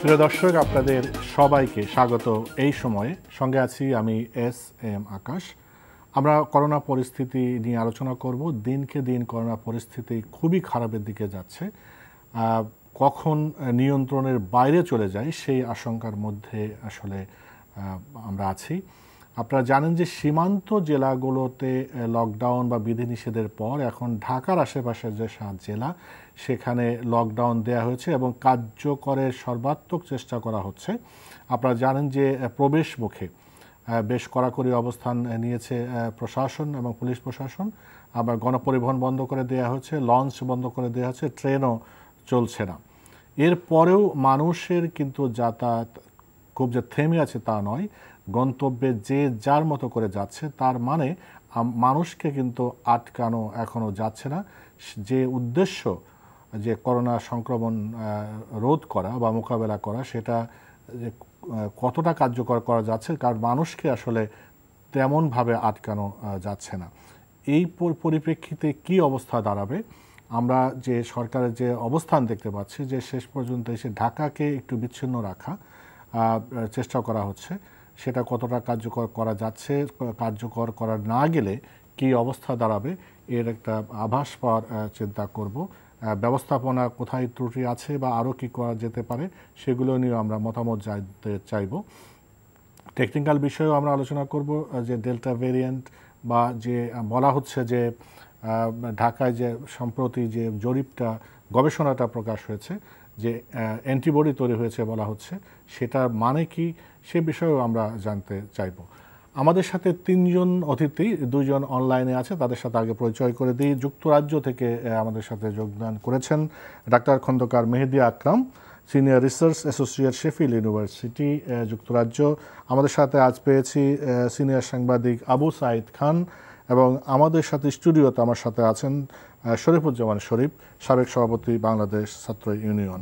প্রিয় দর্শক, আপনাদের সবাইকে স্বাগত। এই সময়ে সঙ্গে আছি আমি এস.এম. আকাশ। আমরা করোনা পরিস্থিতি নিয়ে আলোচনা করব। দিনকে দিন করোনা পরিস্থিতি খুবই খারাপের দিকে যাচ্ছে। কখন নিয়ন্ত্রণের বাইরে চলে যায় সেই আশঙ্কার মধ্যে আসলে আমরা আছি। আপনারা জানেন যে সীমান্ত জেলাগুলোতে লকডাউন বা বিধিনিষেধের পর এখন ঢাকার আশেপাশের যে 7 জেলা সেখানে লকডাউন দেয়া হয়েছে এবং কার্যকরের সর্বাত্মক চেষ্টা করা হচ্ছে। আপনারা জানেন যে প্রবেশ মুখে বেশ কড়াকড়ি অবস্থান নিয়েছে প্রশাসন এবং পুলিশ প্রশাসন। আবার গণপরিবহন বন্ধ করে দেওয়া হয়েছে, লঞ্চ বন্ধ করে দেওয়া হচ্ছে, ট্রেনও চলছে না। এরপরেও মানুষের কিন্তু যাতায়াত খুব যে থেমে আছে তা নয়, গন্তব্যে যে যার মতো করে যাচ্ছে। তার মানে মানুষকে কিন্তু আটকানো এখনও যাচ্ছে না। যে উদ্দেশ্য যে করোনা সংক্রমণ রোধ করা বা মোকাবেলা করা, সেটা যে কতটা কার্যকর করা যাচ্ছে, কারণ মানুষকে আসলে তেমনভাবে আটকানো যাচ্ছে না। এই পরিপ্রেক্ষিতে কি অবস্থা দাঁড়াবে? আমরা যে সরকারের যে অবস্থান দেখতে পাচ্ছি যে শেষ পর্যন্ত এসে ঢাকাকে একটু বিচ্ছিন্ন রাখা চেষ্টা করা হচ্ছে, সেটা কতটা কার্যকর করা যাচ্ছে, কার্যকর করা না গেলে কি অবস্থা দাঁড়াবে, এর একটা আভাস পাওয়ার চিন্তা করব। ব্যবস্থাপনা কোথায় ত্রুটি আছে বা আরও কী করা যেতে পারে সেগুলো নিয়ে আমরা মতামত জানতে চাইব। টেকনিক্যাল বিষয়েও আমরা আলোচনা করব, যে ডেল্টা ভেরিয়েন্ট বা যে বলা হচ্ছে যে ঢাকায় যে সম্প্রতি যে জরিপটা গবেষণাটা প্রকাশ হয়েছে যে অ্যান্টিবডি তৈরি হয়েছে বলা হচ্ছে, সেটার মানে কি সে বিষয়েও আমরা জানতে চাইব। আমাদের সাথে 3 জন অতিথি, 2 জন অনলাইনে আছে, তাদের সাথে আগে পরিচয় করে দিই। যুক্তরাজ্য থেকে আমাদের সাথে যোগদান করেছেন doctor Khandakar Mehedi Akram, senior research associate, Sheffield university, যুক্তরাজ্য। আমাদের সাথে আজ পেয়েছি সিনিয়র সাংবাদিক আবু সাঈদ খান, এবং আমাদের সাথে স্টুডিওতে আমার সাথে আছেন শরীফুজ্জামান শরীফ, সাবেক সভাপতি বাংলাদেশ ছাত্র ইউনিয়ন।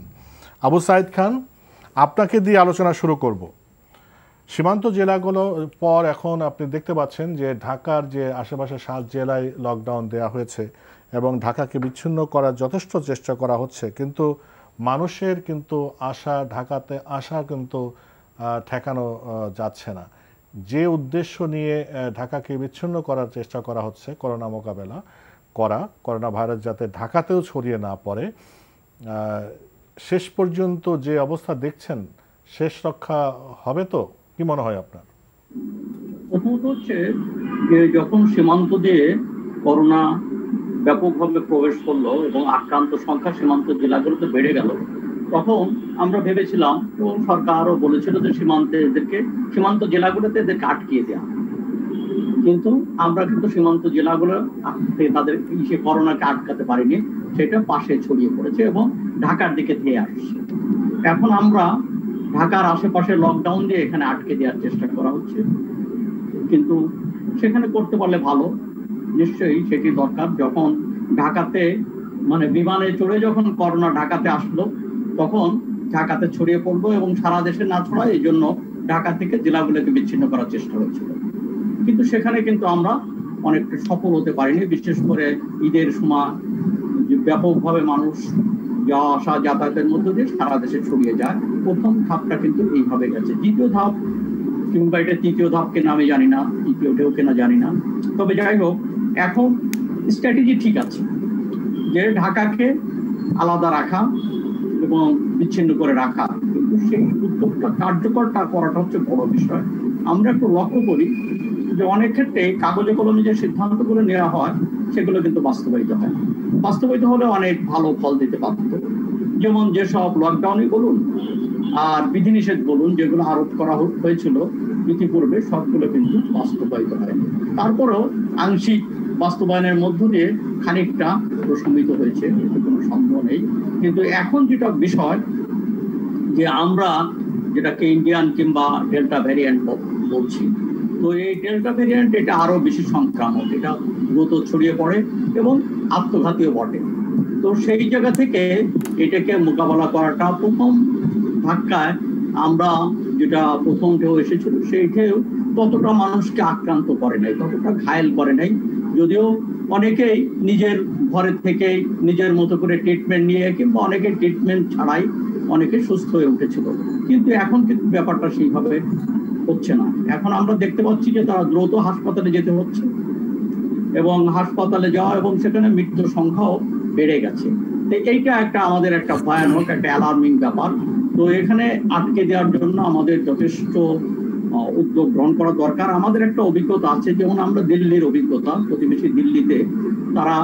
আবু সাঈদ খান, আপনাকে দিয়ে আলোচনা শুরু করব। সীমান্ত জেলাগুলো পর এখন আপনি দেখতে পাচ্ছেন যে ঢাকার যে আশেপাশে 7 জেলায় লকডাউন দেওয়া হয়েছে এবং ঢাকাকে বিচ্ছিন্ন করার যথেষ্ট চেষ্টা করা হচ্ছে, কিন্তু মানুষের কিন্তু ঢাকাতে আসা কিন্তু ঠেকানো যাচ্ছে না। যে উদ্দেশ্য নিয়ে ঢাকাকে বিচ্ছিন্ন করার চেষ্টা করা হচ্ছে, করোনা মোকাবেলা করা, করোনা ভাইরাস যাতে ঢাকাতেও ছড়িয়ে না পড়ে, শেষ পর্যন্ত যে অবস্থা দেখছেন, শেষ রক্ষা হবে তো? কি মনে হয় আপনার? প্রথমত হচ্ছে যে যখন সীমান্ত দিয়ে করোনা ব্যাপকভাবে প্রবেশ করলো এবং আক্রান্ত সংখ্যা সীমান্ত জেলাগুলোতে বেড়ে গেল, তখন আমরা ভেবেছিলাম এবং সরকারও বলেছিল যে সীমান্ত জেলাগুলোতে এদেরকে আটকিয়ে দেওয়া। কিন্তু আমরা কিন্তু সীমান্ত জেলাগুলো তাদের করোনাকে আটকাতে পারিনি, সেটা পাশে ছড়িয়ে পড়েছে এবং ঢাকার দিকে ধেয়ে আসছে। এখন আমরা ঢাকার আশেপাশে লকডাউন দিয়ে এখানে আটকে দেওয়ার চেষ্টা করা হচ্ছে, কিন্তু সেখানে করতে পারলে ভালো, নিশ্চয়ই সেটি দরকার। যখন ঢাকাতে বিমানে চড়ে যখন করোনা ঢাকাতে আসলো, তখন ঢাকাতে ছড়িয়ে পড়লো এবং সারা দেশে না ছড়ায়, এই জন্য ঢাকা থেকে জেলাগুলোকে বিচ্ছিন্ন করার চেষ্টা হচ্ছিল। কিন্তু সেখানে কিন্তু আমরা অনেকটা সফল হতে পারিনি। বিশেষ করে ঈদের সময় ব্যাপকভাবে মানুষ যাওয়া আসা যাতায়াতের মধ্য দিয়ে সারা দেশে ছড়িয়ে যায়। প্রথম ধাপটা কিন্তু এইভাবে গেছে। দ্বিতীয় ধাপ কিংবা এটা তৃতীয় ধাপ কেনা আমি জানি না, তৃতীয় ঢেউ কেনা জানি না, তবে যাই হোক, এখন স্ট্র্যাটেজি ঠিক আছে যে ঢাকাকে আলাদা রাখা এবং বিচ্ছিন্ন করে রাখা, কিন্তু সেই উদ্যোগটা কার্যকরটা করাটা হচ্ছে বড় বিষয়। আমরা একটু লক্ষ্য করি যে অনেক ক্ষেত্রে কাগজে কলমে যে সিদ্ধান্তগুলো নেওয়া হয় সেগুলো কিন্তু বাস্তবায়িত হয় না। বাস্তবায়িত হলে অনেক ভালো ফল দিতে পারত। যেমন যেসব লকডাউনই বলুন আর বিধিনিষেধ বলুন, যেগুলো আরোপ করা হয়েছিল ইতিপূর্বে, সবগুলো কিন্তু বাস্তবায়িত হয়নি। তারপরেও আংশিক বাস্তবায়নের মধ্য দিয়ে খানিকটা প্রশমিত হয়েছে, এতে কোনো সন্দেহ নেই। কিন্তু এখন যেটা বিষয়, যে আমরা যেটাকে ইন্ডিয়ান কিংবা ডেল্টা ভ্যারিয়েন্ট বলছি, তো এই ডেল্টা ভ্যারিয়েন্ট এটা আরো বেশি সংক্রামক, এটা দ্রুত ছড়িয়ে পড়ে এবং আত্মঘাতীও বটে। তো সেই জায়গা থেকে এটাকে মোকাবেলা করাটা, প্রথম ধাক্কায় আমরা যেটা প্রথম ঢেউ এসেছিল, সেই ঢেউ ততটা মানুষকে আক্রান্ত করে নাই, ততটা ঘায়েল করে নাই। যদিও অনেকেই নিজের ঘরে থেকে নিজের মতো করে ট্রিটমেন্ট নিয়ে কিংবা অনেকে ট্রিটমেন্ট ছাড়াই অনেকে সুস্থ হয়ে উঠেছিল, কিন্তু এখন কিন্তু ব্যাপারটা সেইভাবে হচ্ছে না। এখন আমরা দেখতে পাচ্ছি যে তারা দ্রুত হাসপাতালে যেতে হচ্ছে এবং হাসপাতালে যাওয়া এবং সেখানে মৃত্যুর সংখ্যাও বেড়ে গেছে। তো এইটা একটা আমাদের একটা ভয়ানক একটা অ্যালার্মিং ব্যাপার। তো এখানে আটকে দেওয়ার জন্য আমাদের যথেষ্ট উদ্যোগ গ্রহণ করা দরকার। আমাদের একটা অভিজ্ঞতা আছে, যেমন আমরা দিল্লির অভিজ্ঞতা, প্রতিবেশী দিল্লিতে তারা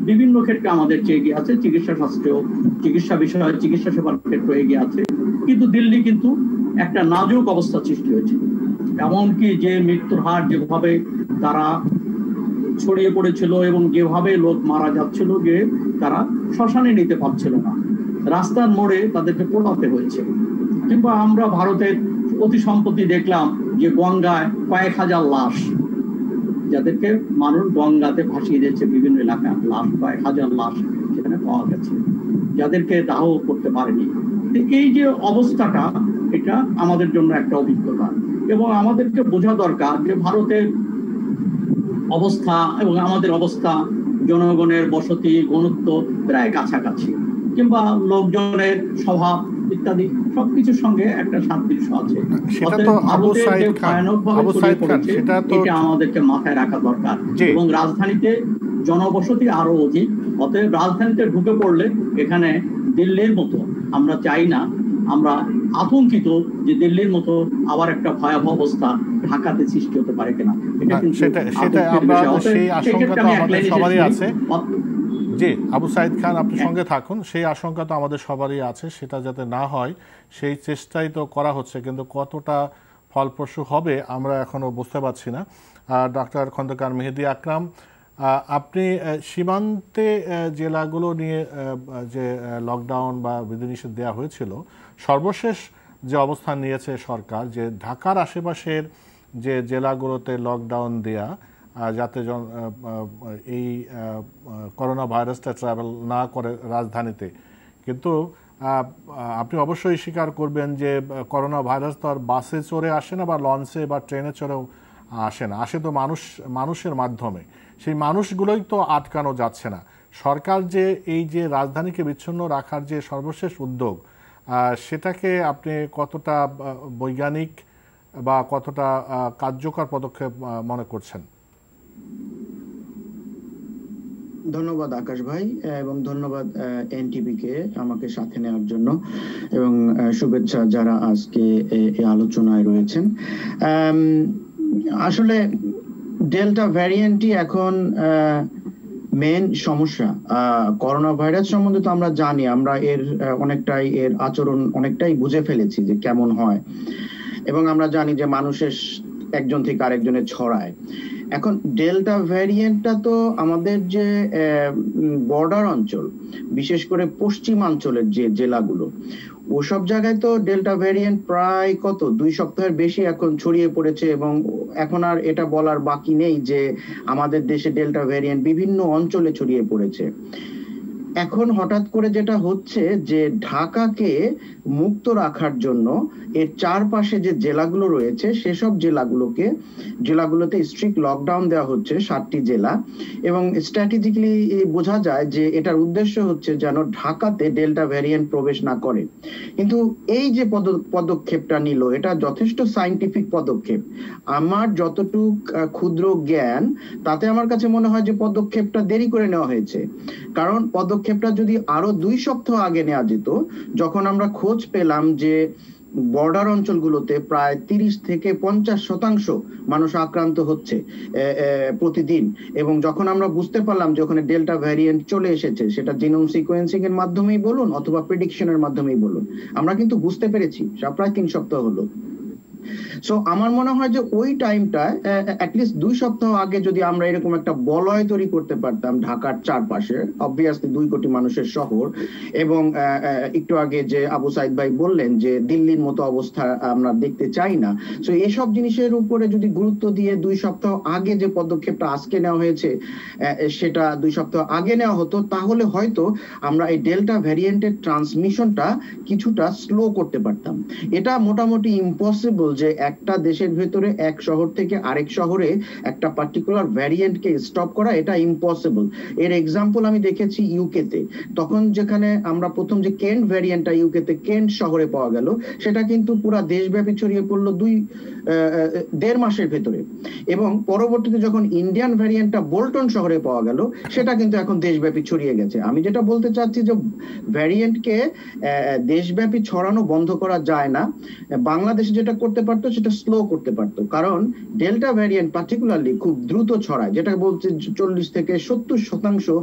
বিভিন্ন ক্ষেত্রে আমাদের চেয়ে এগিয়ে আছে, চিকিৎসা শাস্ত্রেও, চিকিৎসা বিষয়ে, চিকিৎসা সেবার ক্ষেত্রে এগিয়ে আছে। কিন্তু দিল্লি কিন্তু একটা নাজুক অবস্থা সৃষ্টি হয়েছে, এমনকি যে মৃত্যুর হার যেভাবে তারা ছড়িয়ে পড়েছিল এবং যেভাবে লোক মারা যাচ্ছিল যে তারা শ্মশানে নিতে পারছিল না, রাস্তার মোড়ে তাদেরকে পোড়াতে হয়েছে। কিংবা আমরা ভারতের অতি সম্প্রতি দেখলাম যে গঙ্গায় কয়েক হাজার লাশ, যাদেরকে মানুষ গঙ্গাতে ভাসিয়ে দিয়েছে, বিভিন্ন এলাকায় লাশ, কয়েক হাজার লাশ সেখানে পাওয়া গেছে, যাদেরকে দাহ করতে পারেনি। এই যে অবস্থাটা, এটা আমাদের জন্য একটা অভিজ্ঞতা এবং আমাদেরকে বোঝা দরকার যে ভারতের অবস্থা এবং আমাদের অবস্থা, জনগণের বসতি ঘনত্ব প্রায় কাছাকাছি, কিংবা লোকজনের স্বভাব ইত্যাদি সবকিছুর সঙ্গে একটা সাদৃশ্য আছে। এটা আমাদেরকে মাথায় রাখা দরকার। এবং রাজধানীতে জনবসতি আরো অধিক, অতএব রাজধানীতে ঢুকে পড়লে এখানে দিল্লির মতো আমরা চাই না। আমরা আতঙ্কিত যে দিল্লির মতো আবার একটা ভয়াবহ অবস্থা ঢাকাতে সৃষ্টি হতে পারে কিনা। সেটা আমরা সেই আশঙ্কা তো আমাদের সবারই আছে। জি, আবু সাইদ খান, আপনি সঙ্গে থাকুন। সেই আশঙ্কা তো আমাদের সবারই আছে, সেটা যাতে না হয় সেই চেষ্টাই তো করা হচ্ছে, কিন্তু কতটা ফলপ্রসূ হবে আমরা এখনো বুঝতে পারছি না। ডক্টর খন্দকার মেহেদী আকরাম, আপনি সীমান্তে জেলাগুলো নিয়ে যে লকডাউন বা বিধিনিষেধ দেওয়া হয়েছিল, সর্বশেষ যে অবস্থান নিয়েছে সরকার, যে ঢাকার আশেপাশের যে জেলাগুলোতে লকডাউন দেয়া, যাতে এই করোনা ভাইরাসটা ট্রাভেল না করে রাজধানীতে। কিন্তু আপনি অবশ্যই স্বীকার করবেন যে করোনা ভাইরাস তো আর বাসে চড়ে আসে না, বা লঞ্চে বা ট্রেনে চড়েও আসে না, আসে তো মানুষের মাধ্যমে। সেই মানুষগুলোই তো আটকানো যাচ্ছে না। সরকার যে এই যে রাজধানীকে বিচ্ছিন্ন রাখার যে সর্বশেষ উদ্যোগ, সেটাকে আপনি কতটা বৈজ্ঞানিক বা কতটা কার্যকর পদক্ষেপ মনে করছেন? ধন্যবাদ আকাশ ভাই, এবং ধন্যবাদ এনটিভি কে আমাকে সাথে নেওয়ার জন্য, এবং শুভেচ্ছা যারা আজকে এই আলোচনায় রয়েছেন। আসলে ডেল্টা ভ্যারিয়েন্টই এখন মেন সমস্যা। করোনা ভাইরাস সম্বন্ধে তো আমরা জানি, আমরা এর অনেকটাই এর আচরণ অনেকটাই বুঝে ফেলেছি যে কেমন হয়, এবং আমরা জানি যে মানুষের একজন থেকে আরেকজনের ছড়ায়। এখন ডেল্টা ভ্যারিয়েন্টটা তো আমাদের যে বর্ডার অঞ্চল, বিশেষ করে পশ্চিমাঞ্চলের যে জেলাগুলো, ওসব জায়গায় তো ডেল্টা ভ্যারিয়েন্ট প্রায় 2 সপ্তাহের বেশি এখন ছড়িয়ে পড়েছে, এবং এখন আর এটা বলার বাকি নেই যে আমাদের দেশে ডেল্টা ভ্যারিয়েন্ট বিভিন্ন অঞ্চলে ছড়িয়ে পড়েছে। এখন হঠাৎ করে যেটা হচ্ছে যে ঢাকাকে মুক্ত রাখার জন্য এর চারপাশে যে জেলাগুলো রয়েছে সেসব জেলাগুলোতে স্ট্রিক্ট লকডাউন দেওয়া হচ্ছে, 7টি জেলা। এবং স্ট্র্যাটেজিক্যালি বোঝা যায় যে এটার উদ্দেশ্য হচ্ছে যেন ঢাকাতে ডেল্টা ভ্যারিয়েন্ট প্রবেশ না করে। কিন্তু এই যে পদক্ষেপটা নিল, এটা যথেষ্ট সায়েন্টিফিক পদক্ষেপ। আমার যতটুক ক্ষুদ্র জ্ঞান, তাতে আমার কাছে মনে হয় যে পদক্ষেপটা দেরি করে নেওয়া হয়েছে। কারণ পদক্ষেপটা যদি আরো 2 সপ্তাহ আগে নেওয়া যেত, যখন আমরা খোঁজ পেলাম যে বর্ডার অঞ্চলগুলোতে প্রায় 30 থেকে 50% মানুষ আক্রান্ত হচ্ছে প্রতিদিন, এবং যখন আমরা বুঝতে পারলাম যে ওখানে ডেল্টা ভ্যারিয়েন্ট চলে এসেছে, সেটা জিনোম সিকোয়েন্সিং এর মাধ্যমেই বলুন অথবা প্রেডিকশনের মাধ্যমেই বলুন, আমরা কিন্তু বুঝতে পেরেছি প্রায় 3 সপ্তাহ হলো। সো আমার মনে হয় যে ওই টাইমটা অ্যাটলিস্ট 2 সপ্তাহ আগে যদি আমরা এরকম একটা বলয় তৈরি করতে পারতাম ঢাকার চারপাশে, অবভিয়াসলি 2 কোটি মানুষের শহর, এবং একটু আগে যে আবু সাইদ ভাই বললেন যে দিল্লির মতো অবস্থা আমরা দেখতে চাই না, সো এইসব জিনিসের উপরে যদি গুরুত্ব দিয়ে 2 সপ্তাহ আগে যে পদক্ষেপটা আজকে নেওয়া হয়েছে সেটা 2 সপ্তাহ আগে নেওয়া হতো, তাহলে হয়তো আমরা এই ডেল্টা ভ্যারিয়েন্টের ট্রান্সমিশনটা কিছুটা স্লো করতে পারতাম। এটা মোটামুটি ইম্পসিবল যে একটা দেশের ভেতরে এক শহর থেকে আরেক শহরে একটা পার্টিকুলার ভ্যারিয়েন্টকে স্টপ করা এটা ইম্পসিবল। এর এক্সাম্পল আমি দেখেছি ইউকেতে। তখন যেখানে আমরা প্রথম যে কেন্ট ভ্যারিয়েন্টটা ইউকেতে কেন্ট শহরে পাওয়া গেল, সেটা কিন্তু পুরা দেশব্যাপী ছড়িয়ে পড়লো 1.5 মাসের ভেতরে। এবং পরবর্তীতে যখন ইন্ডিয়ান ভ্যারিয়েন্টটা বোল্টন শহরে পাওয়া গেল, সেটা কিন্তু এখন দেশব্যাপী ছড়িয়ে গেছে। আমি যেটা বলতে চাচ্ছি যে ভ্যারিয়েন্টকে দেশব্যাপী ছড়ানো বন্ধ করা যায় না। বাংলাদেশ যেটা করতে পারতো সেটা স্লো করতে পারতো, কারণ ডেল্টা ভ্যারিয়েন্ট পার্টিকুলারলি খুব দ্রুত ছড়ায়, যেটা বলছে 40 থেকে 70%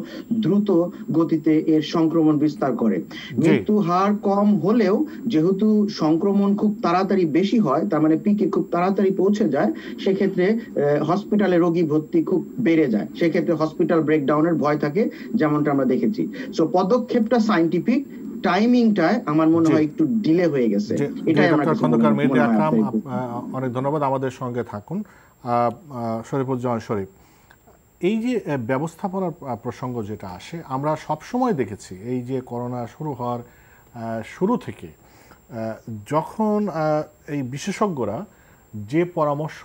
দ্রুত গতিতে এর সংক্রমণ বিস্তার করে। মৃত্যু হার কম হলেও যেহেতু সংক্রমণ খুব তাড়াতাড়ি বেশি হয়, তার মানে পিকে খুব তাড়াতাড়ি পৌঁছে যায়, সেক্ষেত্রে হসপিটালে রোগী ভর্তি খুব বেড়ে যায়, সেক্ষেত্রে হসপিটাল ব্রেকডাউনের ভয় থাকে, যেমনটা আমরা দেখেছি। সো পদক্ষেপটা সায়েন্টিফিক, টাইমিংটায় আমার মনে হয় একটু ডিলে হয়ে গেছে। এটাই আমার খন্দকার মেহেদী আকরাম, অনেক ধন্যবাদ, আমাদের সঙ্গে থাকুন। শরীফুজ্জামান শরীফ, এই যে ব্যবস্থাপনার প্রসঙ্গ যেটা আসে, আমরা সবসময় দেখেছি এই যে করোনা শুরু হওয়ার শুরু থেকে যখন এই বিশেষজ্ঞরা যে পরামর্শ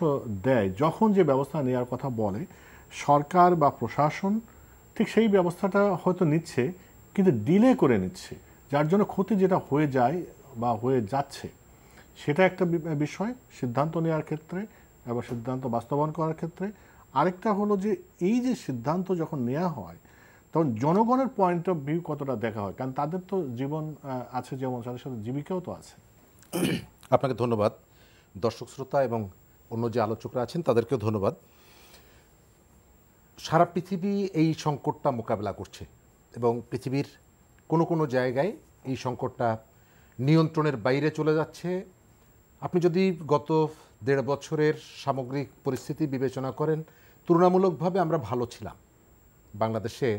দেয়, যখন যে ব্যবস্থা নেওয়ার কথা বলে, সরকার বা প্রশাসন ঠিক সেই ব্যবস্থাটা হয়তো নিচ্ছে, কিন্তু ডিলে করে নিচ্ছে, যার জন্য ক্ষতি যেটা হয়ে যায় বা হয়ে যাচ্ছে, সেটা একটা বিষয় সিদ্ধান্ত নেওয়ার ক্ষেত্রে এবং সিদ্ধান্ত বাস্তবায়ন করার ক্ষেত্রে। আরেকটা হলো যে এই যে সিদ্ধান্ত যখন নেওয়া হয়, তখন জনগণের পয়েন্ট অফ ভিউ কতটা দেখা হয়, কারণ তাদের তো জীবন আছে, যেমন তাদের সাথে জীবিকাও তো আছে। আপনাকে ধন্যবাদ। দর্শক শ্রোতা এবং অন্য যে আলোচকরা আছেন তাদেরকেও ধন্যবাদ। সারা পৃথিবী এই সংকটটা মোকাবেলা করছে এবং পৃথিবীর কোনো কোনো জায়গায় এই সংকটটা নিয়ন্ত্রণের বাইরে চলে যাচ্ছে। আপনি যদি গত 1.5 বছরের সামগ্রিক পরিস্থিতি বিবেচনা করেন, তুলনামূলকভাবে আমরা ভালো ছিলাম। বাংলাদেশে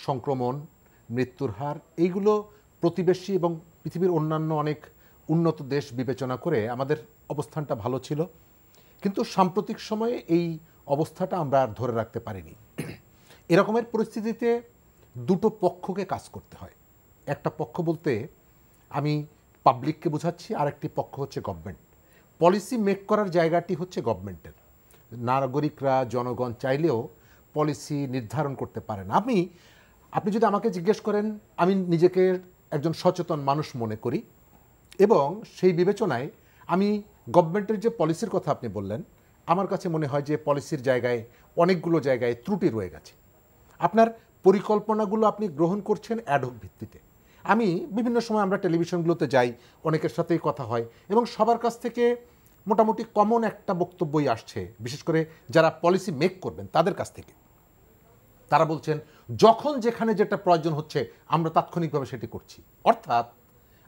সংক্রমণ, মৃত্যুর হার, এইগুলো প্রতিবেশী এবং পৃথিবীর অন্যান্য অনেক উন্নত দেশ বিবেচনা করে আমাদের অবস্থানটা ভালো ছিল। কিন্তু সাম্প্রতিক সময়ে এই অবস্থাটা আমরা আর ধরে রাখতে পারিনি। এরকমের পরিস্থিতিতে দুটো পক্ষকে কাজ করতে হয়। একটা পক্ষ বলতে আমি পাবলিককে বোঝাচ্ছি, আরেকটি পক্ষ হচ্ছে গভর্নমেন্ট। পলিসি মেক করার জায়গাটি হচ্ছে গভর্নমেন্টের। নাগরিকরা, জনগণ চাইলেও পলিসি নির্ধারণ করতে পারে না। আপনি যদি আমাকে জিজ্ঞেস করেন, আমি নিজেকে একজন সচেতন মানুষ মনে করি এবং সেই বিবেচনায় আমি গভর্নমেন্টের যে পলিসির কথা আপনি বললেন, আমার কাছে মনে হয় যে পলিসির জায়গায় অনেকগুলো জায়গায় ত্রুটি রয়ে গেছে। আপনার পরিকল্পনাগুলো আপনি গ্রহণ করছেন অ্যাডহক ভিত্তিতে। আমি বিভিন্ন সময় আমরা টেলিভিশনগুলোতে যাই, অনেকের সাথেই কথা হয় এবং সবার কাছ থেকে মোটামুটি কমন একটা বক্তব্যই আসছে, বিশেষ করে যারা পলিসি মেক করবেন তাদের কাছ থেকে। তারা বলছেন যখন যেখানে যেটা প্রয়োজন হচ্ছে আমরা তাৎক্ষণিকভাবে সেটি করছি। অর্থাৎ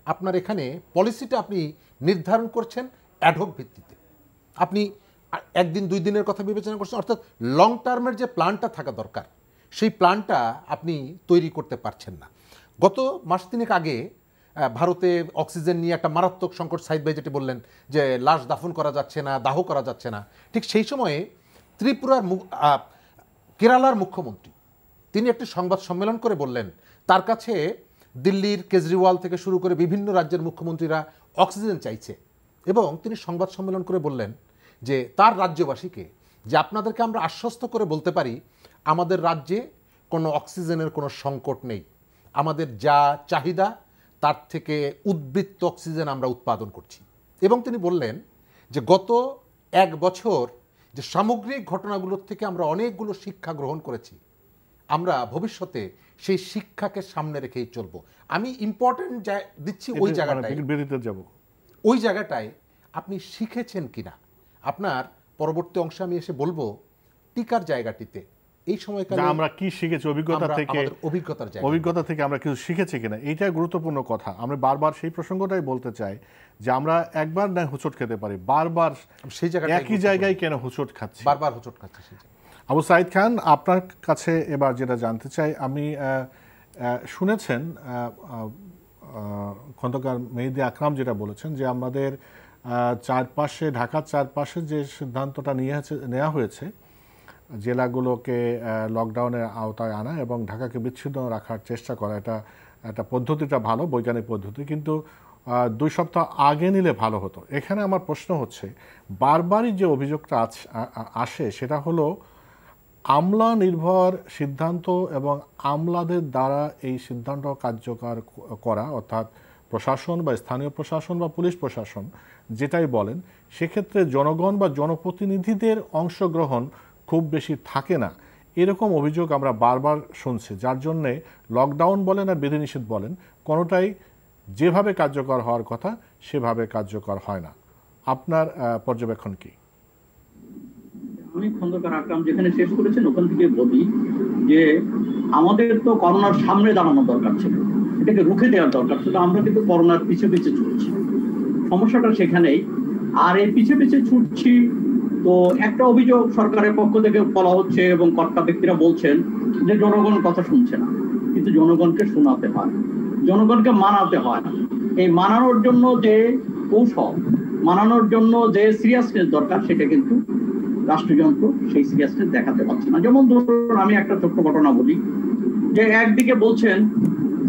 আপনার এখানে পলিসিটা আপনি নির্ধারণ করছেন অ্যাডহক ভিত্তিতে। আপনি একদিন 2 দিনের কথা বিবেচনা করছেন, অর্থাৎ লং টার্মের যে প্ল্যানটা থাকা দরকার সেই প্ল্যানটা আপনি তৈরি করতে পারছেন না। গত মাস 3 আগে ভারতে অক্সিজেন নিয়ে একটা মারাত্মক সংকট, সাইদ ভাই যেটি বললেন যে লাশ দাফন করা যাচ্ছে না, দাহ করা যাচ্ছে না, ঠিক সেই সময়ে ত্রিপুরার কেরালার মুখ্যমন্ত্রী তিনি একটি সংবাদ সম্মেলন করে বললেন তার কাছে দিল্লির কেজরিওয়াল থেকে শুরু করে বিভিন্ন রাজ্যের মুখ্যমন্ত্রীরা অক্সিজেন চাইছে এবং তিনি সংবাদ সম্মেলন করে বললেন যে তার রাজ্যবাসীকে যে আপনাদেরকে আমরা আশ্বস্ত করে বলতে পারি আমাদের রাজ্যে কোনো অক্সিজেনের কোনো সংকট নেই, আমাদের যা চাহিদা তার থেকে উদ্বৃত্ত অক্সিজেন আমরা উৎপাদন করছি। এবং তিনি বললেন যে গত 1 বছর যে সামগ্রিক ঘটনাগুলোর থেকে আমরা অনেকগুলো শিক্ষা গ্রহণ করেছি, আমরা ভবিষ্যতে সেই শিক্ষাকে সামনে রেখেই চলবো। আমি ইম্পর্টেন্ট দিচ্ছি ওই জায়গাটায়, ওই জায়গাটায় আপনি শিখেছেন কিনা। আপনার পরবর্তী অংশে আমি এসে বলবো টিকার জায়গাটিতে এই সময়কালে আমরা কি শিখেছি, অভিজ্ঞতা থেকে আমরা কিছু শিখেছি কিনা, এইটা গুরুত্বপূর্ণ কথা। আমরা বারবার সেই প্রসঙ্গটাই বলতে চাই যে আমরা একবার না হোঁচট খেতে পারি, বারবার সেই জায়গায় একই জায়গায় কেন হোঁচট খাচ্ছি, বারবার হোঁচট খাচ্ছি। আবু সাঈদ খান, আপনার কাছে এবার যেটা জানতে চাই, আমি শুনেছেন খন্দকার মেহেদী আকরাম যেটা বলেছেন যে আমাদের চারপাশে, ঢাকার চারপাশে যে সিদ্ধান্তটা নেওয়া হয়েছে জেলাগুলোকে লকডাউনের আওতায় আনা এবং ঢাকাকে বিচ্ছিন্ন রাখার চেষ্টা করা, এটা পদ্ধতিটা ভালো, বৈজ্ঞানিক পদ্ধতি, কিন্তু 2 সপ্তাহ আগে নিলে ভালো হতো। এখানে আমার প্রশ্ন হচ্ছে, বারবারই যে অভিযোগটা আসে সেটা হলো আমলা নির্ভর সিদ্ধান্ত এবং আমলাদের দ্বারা এই সিদ্ধান্ত কার্যকর করা, অর্থাৎ প্রশাসন বা স্থানীয় প্রশাসন বা পুলিশ প্রশাসন যেটাই বলেন, সেক্ষেত্রে জনগণ বা জনপ্রতিনিধিদের অংশগ্রহণ খুব বেশি থাকে না, এরকম অভিযোগ আমরা বারবার শুনছি। যার জন্যে লকডাউন বলেন আর বিধিনিষেধ বলেন, কোনোটাই যেভাবে কার্যকর হওয়ার কথা সেভাবে কার্যকর হয় না। আপনার পর্যবেক্ষণ কি? আমি খন্দকার আকরাম যেখানে শেষ করেছেন ওখান থেকে বলি যে আমাদের তো করোনার সামনে দাঁড়ানো দরকার ছিল, এটাকে রুখে দেওয়ার দরকার ছিল। আমরা কিন্তু করোনার পিছে পিছে ছুটছি, সমস্যাটা সেখানেই। আর এই পিছে পিছে ছুটছি তো একটা অভিযোগ সরকারের পক্ষ থেকে বলা হচ্ছে এবং কর্তা ব্যক্তিরা বলছেন যে জনগণ কথা শুনছে না, কিন্তু জনগণকে শোনাতে হয়, জনগণকে মানাতে হয়। এই মানানোর জন্য যে কৌশল, মানানোর জন্য যে সিরিয়াসনেস দরকার, সেটা কিন্তু রাষ্ট্রযন্ত্র সেই সিরিয়াসনেস দেখাতে পারছে না। যেমন ধরুন আমি একটা ছোট্ট ঘটনা বলি, যে একদিকে বলছেন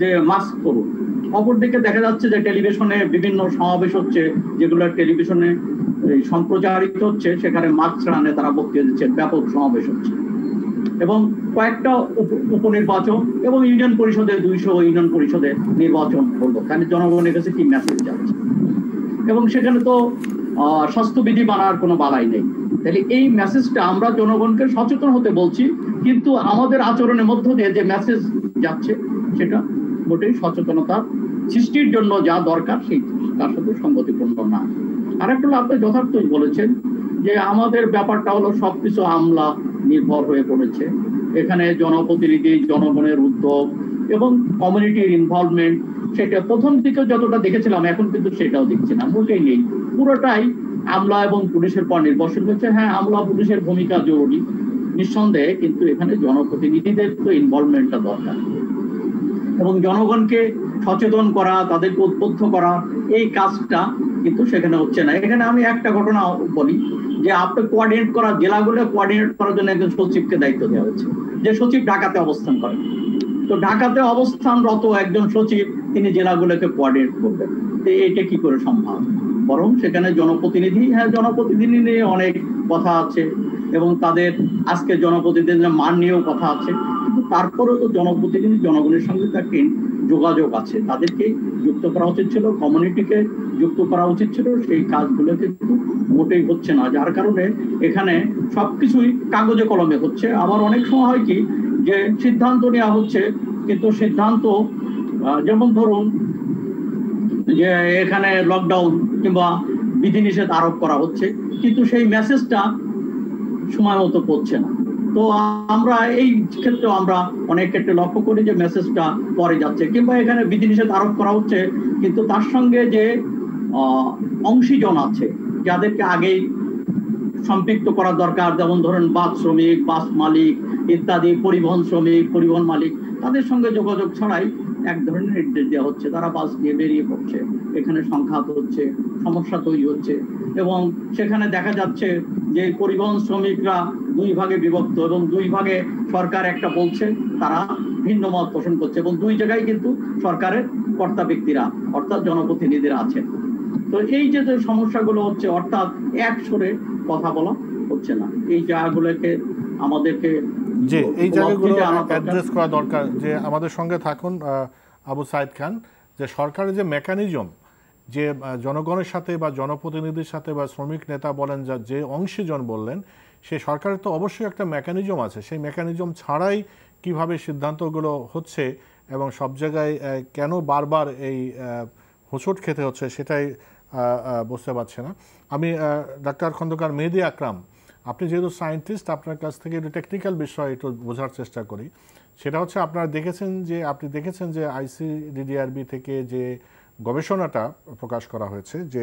যে মাস্ক পরুন, অপরদিকে দেখা যাচ্ছে যে টেলিভিশনে বিভিন্ন সমাবেশ হচ্ছে, যেগুলো টেলিভিশনে সম্প্রচারিত হচ্ছে, সেখানে মাস্ক ছাড়া নেতারা বক্তৃতা দিচ্ছেন, ব্যাপক সমাবেশ হচ্ছে। এবং কয়েকটা উপনির্বাচন এবং ইউনিয়ন পরিষদে 200 ইউনিয়ন পরিষদে নির্বাচন হলো, তাহলে জনগণের কাছে কি মেসেজ যাচ্ছে? এবং সেখানে তো স্বাস্থ্যবিধি মানার কোনো বালাই নেই। তাহলে এই মেসেজটা আমরা জনগণকে সচেতন হতে বলছি, কিন্তু আমাদের আচরণের মধ্য দিয়ে যে মেসেজ যাচ্ছে সেটা মোটেই সচেতনতা সৃষ্টির জন্য যা দরকার সেই তার সাথে সঙ্গতিপূর্ণ না। আরেকটা হলো আপনি যথার্থই বলেছেন যে আমাদের ব্যাপারটা হলো সবকিছু আমলা নির্ভর হয়ে পড়েছে। এখানে জনপ্রতিনিধি, জনগণের উদ্যোগ এবং কমিউনিটির ইনভলভমেন্ট, সেটা প্রথম দিকে যতটা দেখেছিলাম এখন কিন্তু সেটাও দেখছি না, মোটেই নেই। পুরোটাই আমলা এবং পুলিশের পর নির্ভরশীল হচ্ছে। হ্যাঁ, আমলা পুলিশের ভূমিকা জরুরি নিঃসন্দেহে, কিন্তু এখানে জনপ্রতিনিধিদের তো ইনভলভমেন্টটা দরকার এবং জনগণকে সচেতন করা, তাদেরকে উদ্বুদ্ধ করা, এই কাজটা কিন্তু সেখানে হচ্ছে না। এখানে আমি একটা ঘটনা বলি যে আপনি কোঅর্ডিনেট করা, জেলাগুলো কোঅর্ডিনেট করার জন্য একজন সচিবকে দায়িত্ব দেওয়া হচ্ছে, যে সচিব ঢাকাতে অবস্থান করেন। তো ঢাকাতে অবস্থানরত একজন সচিব তিনি জেলাগুলোকে কোঅর্ডিনেট করবেন, তো এটা কি করে সম্ভব? বরং সেখানে জনপ্রতিনিধি, হ্যাঁ জনপ্রতিনিধি নিয়ে অনেক কথা আছে এবং তাদের আজকে জনপ্রতিনিধিদের মান নিয়েও কথা আছে, কিন্তু তারপরেও তো জনপ্রতিনিধি জনগণের সঙ্গে একটা যোগাযোগ আছে, তাদেরকে যুক্ত করা উচিত ছিল, কমিউনিটিকে যুক্ত করা উচিত ছিল। সেই কাজগুলো কিন্তু মোটেই হচ্ছে না, যার কারণে এখানে সবকিছুই কাগজে কলমে হচ্ছে। আবার অনেক সময় হয় কি যে সিদ্ধান্ত নেওয়া হচ্ছে, কিন্তু সিদ্ধান্ত যেমন ধরুন যে এখানে লকডাউন কিংবা বিধিনিষেধ আরোপ করা হচ্ছে, কিন্তু সেই মেসেজটা সময় মতো পড়ছে না। তো আমরা এই ক্ষেত্রে আমরা অনেক ক্ষেত্রে লক্ষ্য করি যে মেসেজটা পরে যাচ্ছে, কিংবা এখানে বিধিনিষেধ আরোপ করা হচ্ছে কিন্তু তার সঙ্গে যে অংশীজন আছে যাদেরকে আগেই সম্পৃক্ত করা দরকার, যেমন ধরেন বাস শ্রমিক, বাস মালিক ইত্যাদি, পরিবহন শ্রমিক, পরিবহন মালিক, তাদের সঙ্গে যোগাযোগ ছাড়াই এক ধরনের নির্দেশ দেওয়া হচ্ছে, তারা বাস নিয়ে বেরিয়ে পড়ছে, এখানে সংঘাত হচ্ছে, সমস্যা তৈরি হচ্ছে। এবং সেখানে দেখা যাচ্ছে যে পরিবহন শ্রমিকরা 2 ভাগে বিভক্ত এবং 2 ভাগে সরকার একটা বলছে, তারা ভিন্ন মত পোষণ করছে এবং 2 জায়গায় কিন্তু সরকারের কর্তা ব্যক্তিরা অর্থাৎ জনপ্রতিনিধিরা আছেন। তো এই যে সমস্যাগুলো হচ্ছে, অর্থাৎ এক সুরে কথা বলা হচ্ছে না, এই জায়গাগুলোকে আমাদেরকে যে এই জায়গাগুলো অ্যাড্রেস করা দরকার। যে আমাদের সঙ্গে থাকুন আবু সাইদ খান, যে সরকারের যে মেকানিজম, যে জনগণের সাথে বা জনপ্রতিনিধির সাথে বা শ্রমিক নেতা বলেন, যে অংশীজন বললেন, সেই সরকারের তো অবশ্যই একটা মেকানিজম আছে। সেই মেকানিজম ছাড়াই কিভাবে সিদ্ধান্তগুলো হচ্ছে এবং সব জায়গায় কেন বারবার এই হোঁচট খেতে হচ্ছে সেটাই বুঝতে পারছে না। আমি ডাক্তার খন্দকার মেহেদী আকরাম, আপনি যেহেতু সায়েন্টিস্ট, আপনার কাছ থেকে একটু টেকনিক্যাল বিষয় একটু বোঝার চেষ্টা করি। সেটা হচ্ছে আপনি দেখেছেন যে আইসিডিডিআরবি থেকে যে গবেষণাটা প্রকাশ করা হয়েছে যে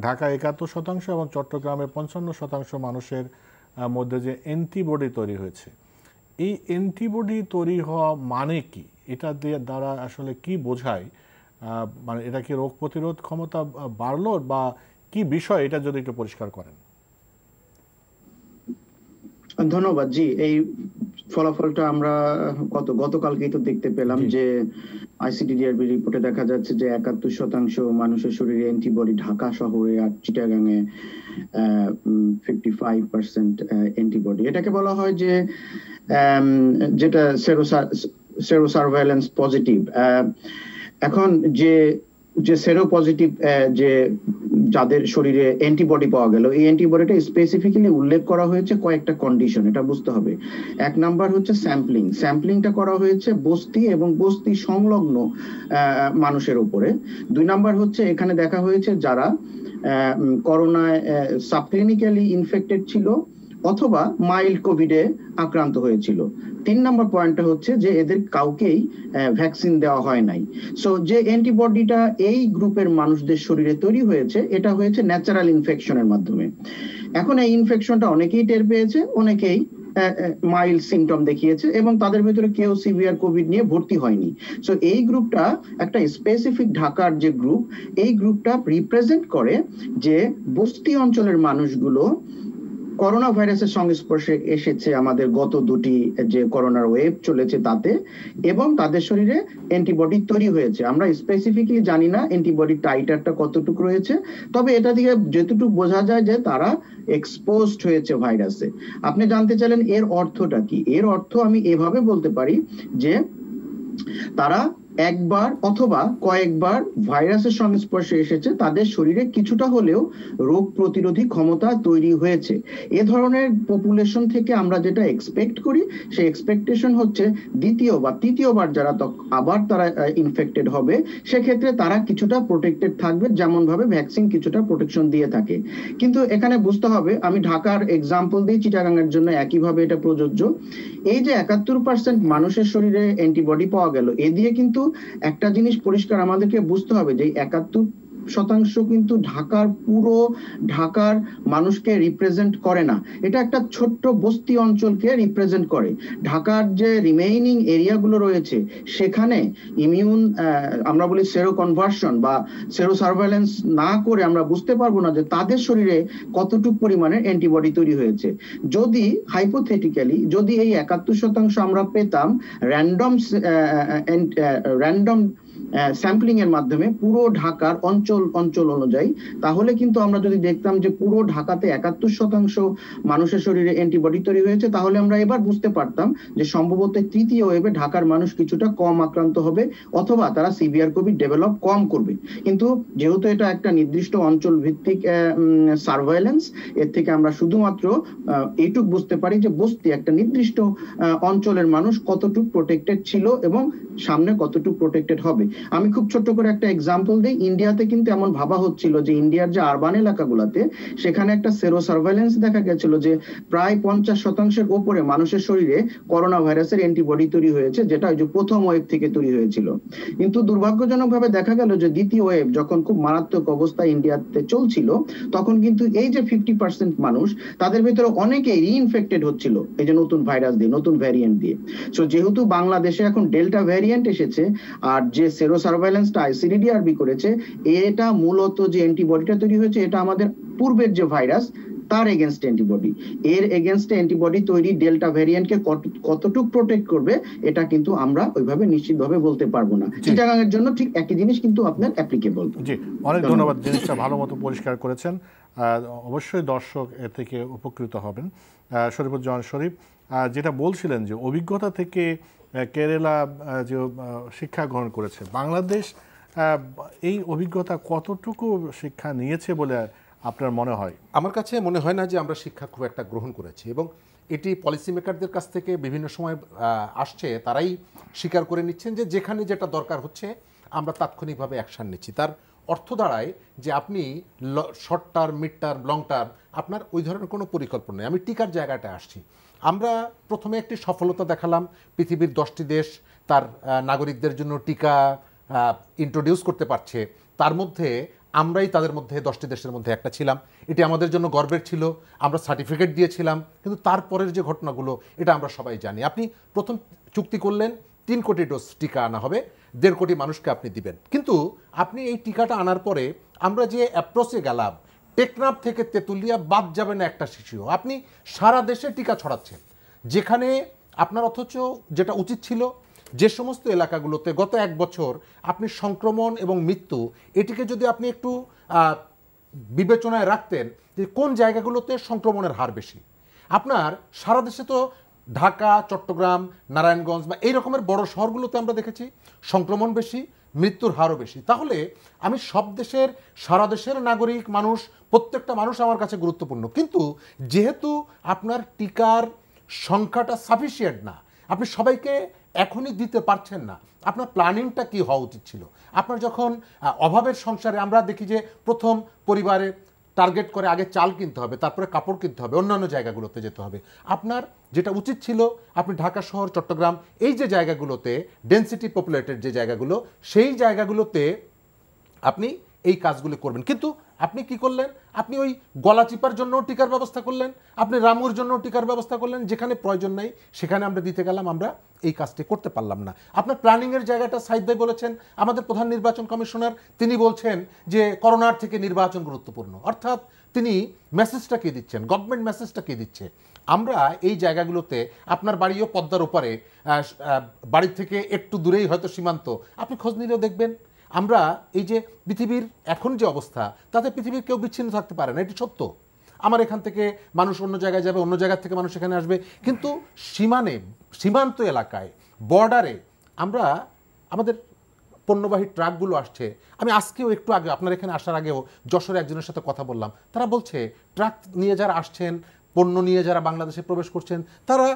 ঢাকা 71% এবং চট্টগ্রামে 55% মানুষের মধ্যে যে অ্যান্টিবডি তৈরি হয়েছে, এই অ্যান্টিবডি তৈরি হওয়া মানে কি? এটা দ্বারা আসলে কি বোঝায়? মানে এটা কি রোগ প্রতিরোধ ক্ষমতা বাড়লো বা কি বিষয়, এটা যদি একটু পরিষ্কার করেন। ধন্যবাদ। জি, এই ফলাফলটা আমরা গতকালকেই তো দেখতে পেলাম যে ICDDRB রিপোর্টে দেখা যাচ্ছে যে 71% মানুষের শরীরে অ্যান্টিবডি, ঢাকা শহরে আর চিটাগাঙে 55% অ্যান্টিবডি। এটাকে বলা হয় যে যেটা সেরো সার্ভেইলেন্স পজিটিভ। এখন যে সেরো পজিটিভ যে যাদের শরীরে অ্যান্টিবডি পাওয়া গেল, এই অ্যান্টিবডিটা স্পেসিফিক্যালি উল্লেখ করা হয়েছে কয়েকটা কন্ডিশন, এটা বুঝতে হবে। এক নাম্বার হচ্ছে স্যাম্পলিংটা করা হয়েছে বস্তি এবং বস্তি সংলগ্ন মানুষের উপরে। 2 নাম্বার হচ্ছে এখানে দেখা হয়েছে যারা করোনায় সাবক্লিনিক্যালি ইনফেক্টেড ছিল অথবা মাইল্ড কোভিডে আক্রান্ত হয়েছিল। 3 নম্বর পয়েন্টটা হচ্ছে যে এদের কাউকেই ভ্যাকসিন দেওয়া হয় নাই। সো যে অ্যান্টিবডিটা এই গ্রুপের মানুষদের শরীরে তৈরি হয়েছে, এটা হয়েছে ন্যাচারাল ইনফেকশনের মাধ্যমে। এখন এই ইনফেকশনটা অনেকেই টের পেয়েছে, অনেকেই মাইল্ড সিমটম দেখিয়েছে এবং তাদের ভিতরে কেউ সিভিয়ার কোভিড নিয়ে ভর্তি হয়নি। সো এই গ্রুপটা একটা স্পেসিফিক ঢাকার যে গ্রুপ, এই গ্রুপটা রিপ্রেজেন্ট করে যে বস্তি অঞ্চলের মানুষগুলো করোনা ভাইরাসের সংস্পর্শে এসেছে আমাদের গত 2টি যে করোনার ওয়েভ চলেছে তাতে, এবং তাদের শরীরে অ্যান্টিবডি তৈরি হয়েছে। আমরা স্পেসিফিকলি জানি না অ্যান্টিবডি টাইটারটা কতটুকু রয়েছে, তবে এটা থেকে যেটুকু বোঝা যায় যে তারা এক্সপোজড হয়েছে ভাইরাসে। আপনি জানতে চাইলেন এর অর্থটা কি? এর অর্থ আমি এভাবে বলতে পারি যে তারা একবার অথবা কয়েকবার ভাইরাসের সংস্পর্শে এসেছে, তাদের শরীরে কিছুটা হলেও রোগ প্রতিরোধী ক্ষমতা তৈরি হয়েছে। এ ধরনের পপুলেশন থেকে আমরা যেটা এক্সপেক্ট করি, সেই এক্সপেকটেশন হচ্ছে দ্বিতীয় বা তৃতীয়বার যারা আবার তারা ইনফেক্টেড হবে, সেক্ষেত্রে তারা কিছুটা প্রোটেক্টেড থাকবে, যেমন ভাবে ভ্যাকসিন কিছুটা প্রোটেকশন দিয়ে থাকে। কিন্তু এখানে বুঝতে হবে, আমি ঢাকার এক্সাম্পল দিই, চিটাগাঙের জন্য একইভাবে এটা প্রযোজ্য। এই যে 71% মানুষের শরীরে অ্যান্টিবডি পাওয়া গেল, এ দিয়ে কিন্তু একটা জিনিস পরিষ্কার আমাদেরকে বুঝতে হবে যে 71% কিন্তু ঢাকার মানুষকে রিপ্রেজেন্ট করে না। এটা একটা ছোট্ট বস্তি অঞ্চলকে রিপ্রেজেন্ট করে। ঢাকার যে রিমেইনিং এরিয়াগুলো রয়েছে, সেখানে ইমিউন আমরা বলি সেরো কনভার্সন বা সেরো সার্ভেইলেন্স না করে আমরা বুঝতে পারবো না যে তাদের শরীরে কতটুকু পরিমাণে অ্যান্টিবডি তৈরি হয়েছে। যদি হাইপোথেটিক্যালি যদি এই 71% আমরা পেতাম র্যান্ডম স্যাম্পলিং এর মাধ্যমে পুরো ঢাকার অঞ্চল অনুযায়ী, তাহলে কিন্তু আমরা যদি দেখতাম যে পুরো ঢাকাতে 71% মানুষের শরীরে অ্যান্টিবডি তৈরি হয়েছে, তাহলে আমরা এবার বুঝতে পারতাম যে সম্ভবত তৃতীয় ওয়েভে ঢাকার মানুষ কিছুটা কম আক্রান্ত হবে অথবা তারা সিভিয়ার কোভিড ডেভেলপ কম করবে। কিন্তু যেহেতু এটা একটা নির্দিষ্ট অঞ্চল ভিত্তিক সার্ভেইলেন্স, এর থেকে আমরা শুধুমাত্র এইটুকু বুঝতে পারি যে বস্তি একটা নির্দিষ্ট অঞ্চলের মানুষ কতটুকু প্রোটেক্টেড ছিল এবং সামনে কতটুকু প্রোটেক্টেড হবে। আমি খুব ছোট্ট করে একটা এক্সাম্পল দিই। ইন্ডিয়াতে কিন্তু এমন ভাবা হচ্ছিল যে ইন্ডিয়ার যে আরবান এলাকাগুলোতে, সেখানে একটা সেরো সার্ভেইলেন্স দেখা গেছিল যে প্রায় 50% উপরে মানুষের শরীরে করোনা ভাইরাসের অ্যান্টিবডি তৈরি হয়েছে, যেটা ওই যে প্রথম ওয়েভ থেকে তৈরি হয়েছিল। কিন্তু দুর্ভাগ্যজনকভাবে দেখা গেল যে দ্বিতীয় ওয়েভ যখন খুব মারাত্মক অবস্থায় ইন্ডিয়াতে চলছিল, তখন কিন্তু এই যে 50% মানুষ, তাদের ভিতরে অনেকেই রিইনফেক্টেড হচ্ছিল এই যে নতুন ভাইরাস দিয়ে, নতুন ভ্যারিয়েন্ট দিয়ে। সো যেহেতু বাংলাদেশে এখন ডেল্টা ভ্যারিয়েন্ট এসেছে, আর যে সেরো সার্ভেইলেন্সটা ICDDRB করেছে, এটা মূলত যে অ্যান্টিবডিটা তৈরি হয়েছে, এটা আমাদের পূর্বের যে ভাইরাস তার এগেনস্ট অ্যান্টিবডি। এর এগেনস্ট অ্যান্টিবডি তৈরি ডেল্টা ভ্যারিয়েন্টকে কতটুকু প্রোটেক্ট করবে, এটা কিন্তু আমরা ওইভাবে নিশ্চিতভাবে বলতে পারবো না। চিটাগাঙের জন্য ঠিক একই জিনিস কিন্তু আপনার অ্যাপ্লিকেবল। জি, অনেক ধন্যবাদ, জিনিসটা ভালো মতো পরিষ্কার করেছেন। অবশ্যই দর্শক এর থেকে উপকৃত হবেন। শরীফুজ্জামান শরীফ যেটা বলছিলেন যে অভিজ্ঞতা থেকে কেরালা যে শিক্ষা গ্রহণ করেছে, বাংলাদেশ এই অভিজ্ঞতা কতটুকু শিক্ষা নিয়েছে বলে আপনার মনে হয়? আমার কাছে মনে হয় না যে আমরা শিক্ষা খুব একটা গ্রহণ করেছি, এবং এটি পলিসি মেকারদের কাছ থেকে বিভিন্ন সময় আসছে, তারাই স্বীকার করে নিচ্ছেন যে যেখানে যেটা দরকার হচ্ছে আমরা তাৎক্ষণিকভাবে অ্যাকশান নিচ্ছি। তার অর্থ দাঁড়ায় যে আপনি short term, mid term, long term আপনার ওই ধরনের কোনো পরিকল্পনা নেই। আমি টিকার জায়গাটা আসছি। আমরা প্রথমে একটি সফলতা দেখালাম, পৃথিবীর 10টি দেশ তার নাগরিকদের জন্য টিকা ইন্ট্রোডিউস করতে পারছে, তার মধ্যে আমরাই তাদের মধ্যে 10টি দেশের মধ্যে একটা ছিলাম। এটি আমাদের জন্য গর্বের ছিল, আমরা সার্টিফিকেট দিয়েছিলাম। কিন্তু তারপরের যে ঘটনাগুলো, এটা আমরা সবাই জানি। আপনি প্রথম চুক্তি করলেন 3 কোটি ডোজ টিকা আনা হবে, 1.5 কোটি মানুষকে আপনি দিবেন। কিন্তু আপনি এই টিকাটা আনার পরে আমরা যে অ্যাপ্রোচে গেলাম, টেকনাফ থেকে তেঁতুলিয়া বাদ যাবে না একটা শিশু, আপনি সারা দেশে টিকা ছড়াচ্ছেন, যেখানে আপনার অথচ যেটা উচিত ছিল যে সমস্ত এলাকাগুলোতে গত 1 বছর আপনি সংক্রমণ এবং মৃত্যু এটিকে যদি আপনি একটু বিবেচনায় রাখতেন যে কোন জায়গাগুলোতে সংক্রমণের হার বেশি। আপনার সারা দেশে তো ঢাকা, চট্টগ্রাম, নারায়ণগঞ্জ বা এই রকমের বড় শহরগুলোতে আমরা দেখেছি সংক্রমণ বেশি, মৃত্যুর হারও বেশি। তাহলে আমি সব দেশের, সারা দেশের নাগরিক মানুষ, প্রত্যেকটা মানুষ আমার কাছে গুরুত্বপূর্ণ, কিন্তু যেহেতু আপনার টিকার সংখ্যাটা সাফিসিয়েন্ট না, আপনি সবাইকে এখনই দিতে পারছেন না, আপনার প্ল্যানিংটা কি হওয়া উচিত ছিল? আপনার যখন অভাবের সংসারে আমরা দেখি যে প্রথম পরিবারে টার্গেট করে আগে চাল কিনতে হবে, তারপরে কাপড় কিনতে হবে, অন্যান্য জায়গাগুলোতে যেতে হবে। আপনার যেটা উচিত ছিল, আপনি ঢাকা শহর, চট্টগ্রাম এই যে জায়গাগুলোতে ডেনসিটি পপুলেটেড যে জায়গাগুলো, সেই জায়গাগুলোতে আপনি এই কাজগুলো করবেন। কিন্তু আপনি কি করলেন? আপনি ওই গলা চিপার জন্য টিকার ব্যবস্থা করলেন, আপনি রামুর জন্য টিকার ব্যবস্থা করলেন, যেখানে প্রয়োজন নাই সেখানে আমরা দিতে গেলাম, আমরা এই কাজটি করতে পারলাম না। আপনার প্ল্যানিংয়ের জায়গাটা সাইদ ভাই বলেছেন, আমাদের প্রধান নির্বাচন কমিশনার তিনি বলছেন যে করোনার থেকে নির্বাচন গুরুত্বপূর্ণ, অর্থাৎ তিনি মেসেজটা কে দিচ্ছেন, গভর্নমেন্ট মেসেজটা কে দিচ্ছে? আমরা এই জায়গাগুলোতে, আপনার বাড়িও পদ্মার ওপারে, বাড়ির থেকে একটু দূরেই হয়তো সীমান্ত, আপনি খোঁজ নিলেও দেখবেন আমরা এই যে পৃথিবীর এখন যে অবস্থা, তাতে পৃথিবীর কেউ বিচ্ছিন্ন থাকতে পারে না, এটি সত্য। আমার এখান থেকে মানুষ অন্য জায়গায় যাবে, অন্য জায়গা থেকে মানুষ এখানে আসবে, কিন্তু সীমান্ত এলাকায়, বর্ডারে আমরা আমাদের পণ্যবাহী ট্রাকগুলো আসছে। আমি আজকেও একটু আগে আপনার এখানে আসার আগেও যশোরে একজনের সাথে কথা বললাম, তারা বলছে ট্রাক নিয়ে যারা আসছেন, পণ্য নিয়ে যারা বাংলাদেশে প্রবেশ করছেন, তারা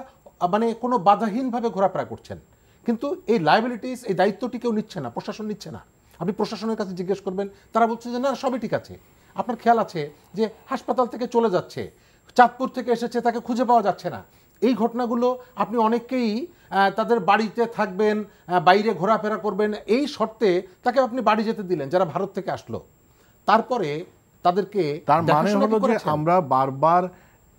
মানে কোনো বাধাহীনভাবে ঘোরাফেরা করছেন, কিন্তু এই লায়াবিলিটিস, এই দায়িত্বটি কেউ নিচ্ছে না, প্রশাসন নিচ্ছে না। আপনি প্রশাসনের কাছে জিজ্ঞেস করবেন, তারা বলছে যে না, সবই ঠিক আছে। আপনার খেয়াল আছে যে হাসপাতাল থেকে চলে যাচ্ছে, চাঁদপুর থেকে এসেছে, তাকে খুঁজে পাওয়া যাচ্ছে না। এই ঘটনাগুলো আপনি অনেকেই তাদের বাড়িতে থাকবেন, বাইরে ঘোরাফেরা করবেন, এই শর্তে তাকে আপনি বাড়ি যেতে দিলেন যারা ভারত থেকে আসলো, তারপরে তাদেরকে, তার মানে হলো যে আমরা বারবার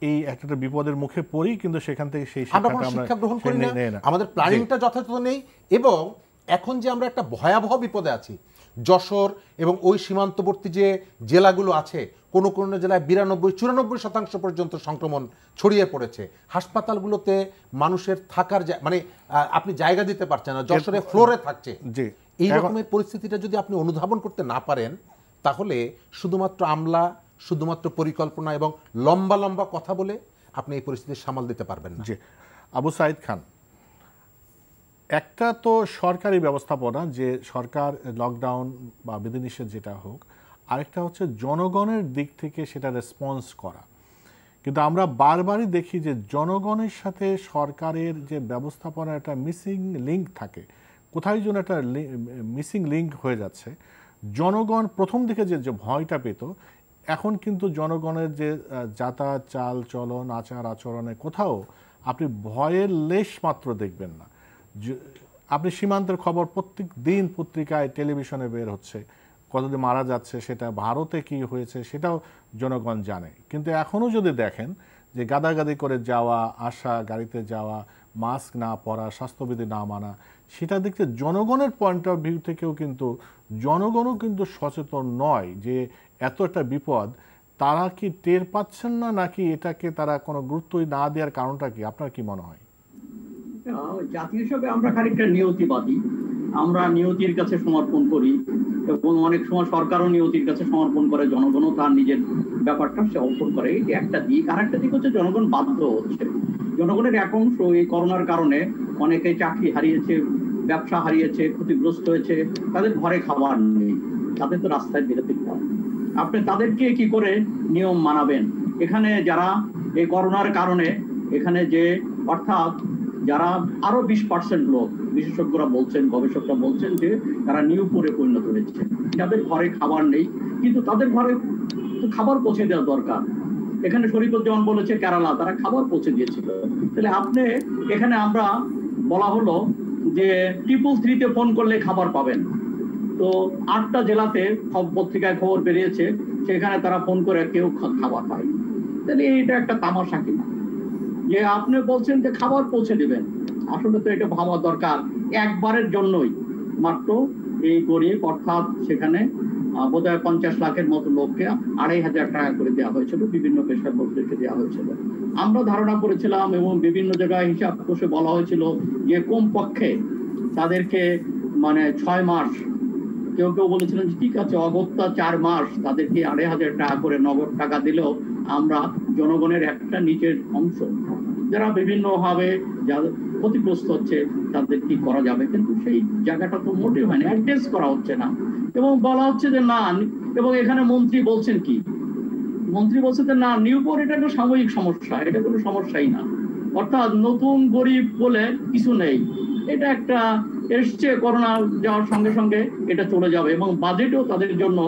এই একটা বিপদের মুখে পড়ি, কিন্তু সেখান থেকে সেই শিক্ষা গ্রহণ করি না, আমাদের প্ল্যানিংটা যথাযথ নেই। এবং এখন যে আমরা একটা ভয়াবহ বিপদে আছি, যশোর এবং ওই সীমান্তবর্তী যে জেলাগুলো আছে, কোনো কোনো জেলায় 92-94% পর্যন্ত সংক্রমণ ছড়িয়ে পড়েছে। হাসপাতালগুলোতে মানুষের থাকার মানে আপনি জায়গা দিতে পারছেন না, যশোরে ফ্লোরে থাকছে। এই রকমের পরিস্থিতিটা যদি আপনি অনুধাবন করতে না পারেন, তাহলে শুধুমাত্র আমলা, শুধুমাত্র পরিকল্পনা এবং লম্বা লম্বা কথা বলে আপনি এই পরিস্থিতি সামাল দিতে পারবেন না। জি, আবু সাইদ খান, একটা তো সরকারি ব্যবস্থাপনা, যে সরকার লকডাউন বা বিধিনিষেধ যেটা হোক, আরেকটা হচ্ছে জনগণের দিক থেকে সেটা রেসপন্স করা। কিন্তু আমরা বারবারই দেখি যে জনগণের সাথে সরকারের যে ব্যবস্থাপনা, একটা মিসিং লিঙ্ক থাকে, কোথায় যেন একটা মিসিং লিঙ্ক হয়ে যাচ্ছে। জনগণ প্রথম দিকে যে ভয়টা পেত, এখন কিন্তু জনগণের যে যাতায়াত, চাল চলন, আচার আচরণে কোথাও আপনি ভয়ের লেশ মাত্র দেখবেন না। আপনি সীমান্তের খবর প্রত্যেক দিন পত্রিকায়, টেলিভিশনে বের হচ্ছে, কতদিন মারা যাচ্ছে, সেটা ভারতে কি হয়েছে সেটাও জনগণ জানে। কিন্তু এখনও যদি দেখেন যে গাদাগাদি করে যাওয়া আসা, গাড়িতে যাওয়া, মাস্ক না পরা, স্বাস্থ্যবিধি না মানা, সেটা দেখতে জনগণের পয়েন্ট অফ ভিউ থেকেও কিন্তু জনগণও কিন্তু সচেতন নয় যে এত একটা বিপদ। তারা কি টের পাচ্ছেন না, নাকি এটাকে তারা কোনো গুরুত্বই না দেওয়ার কারণটা কি? আপনার কি মনে হয়? জাতি হিসেবে আমরা খানিকটা নিয়তিবাদী, আমরা নিয়তির কাছে সমর্পণ করি, এবং অনেক সময় সরকারও নিয়তির কাছে সমর্পণ করে, জনগণও তার নিজের ব্যাপারটা সে অর্পণ করে। এটি একটা দিক। আর একটা দিক হচ্ছে জনগণ বাধ্য হচ্ছে। জনগণের এক অংশ এই করোনার কারণে অনেকে চাকরি হারিয়েছে, ব্যবসা হারিয়েছে, ক্ষতিগ্রস্ত হয়েছে, তাদের ঘরে খাবার নেই, তাদের তো রাস্তায় বেরোতে হয়। আপনি তাদেরকে কি করে নিয়ম মানাবেন? এখানে যারা এই করোনার কারণে এখানে যে, অর্থাৎ যারা আরো 20% লোক, বিশেষজ্ঞরা বলছেন, গবেষকরা বলছেন যে তারা নিউপুরে পরিণত হয়েছে, যাদের ঘরে খাবার নেই, কিন্তু তাদের ঘরে খাবার পৌঁছে দেওয়া দরকার। এখানে শরীফুজ্জামান বলেছে কেরালা, তারা খাবার পৌঁছে দিয়েছিল। তাহলে আপনি এখানে আমরা বলা হলো যে 333-তে ফোন করলে খাবার পাবেন। তো 8টা জেলাতে সব পত্রিকায় খবর বেরিয়েছে, সেখানে তারা ফোন করে কেউ খাবার পায়। তাহলে এটা একটা তামাশা কিনা যে আপনি বলছেন যে খাবার পৌঁছে দিবেন? আসলে তো এটা ভাবা দরকার। একবারের জন্যই মাত্র এই গরিব, অর্থাৎ সেখানে বোধহয় 50 লাখের মতো লোককে 2,500 টাকা করে দেওয়া হয়েছিল, বিভিন্ন পেশার লোকদেরকে দেওয়া হয়েছিল। আমরা ধারণা করেছিলাম এবং বিভিন্ন জায়গায় হিসাব কষে বলা হয়েছিল যে কমপক্ষে তাদেরকে মানে 6 মাস, কেউ কেউ বলেছিলেন যে ঠিক আছে অগত্যা 4 মাস তাদেরকে 2,500 টাকা করে নগদ টাকা দিলেও আমরা জনগণের একটা নিচের অংশ যারা বিভিন্নভাবে যাদের ক্ষতিগ্রস্ত হচ্ছে তাদের কি করা যাবে, কিন্তু সেই জায়গাটা তো মোটেই হয়নি, অ্যাড্রেস করা হচ্ছে না। এবং বলা হচ্ছে যে না, এবং এখানে মন্ত্রী বলছেন কি, মন্ত্রী বলছে যে না নিউপোর এটা একটা সাময়িক সমস্যা, এটা কোনো সমস্যাই না, অর্থাৎ নতুন গরিব বলে কিছু নেই, এটা একটা এসছে, করোনা যাওয়ার সঙ্গে সঙ্গে এটা চলে যাবে। এবং বাজেটও তাদের জন্য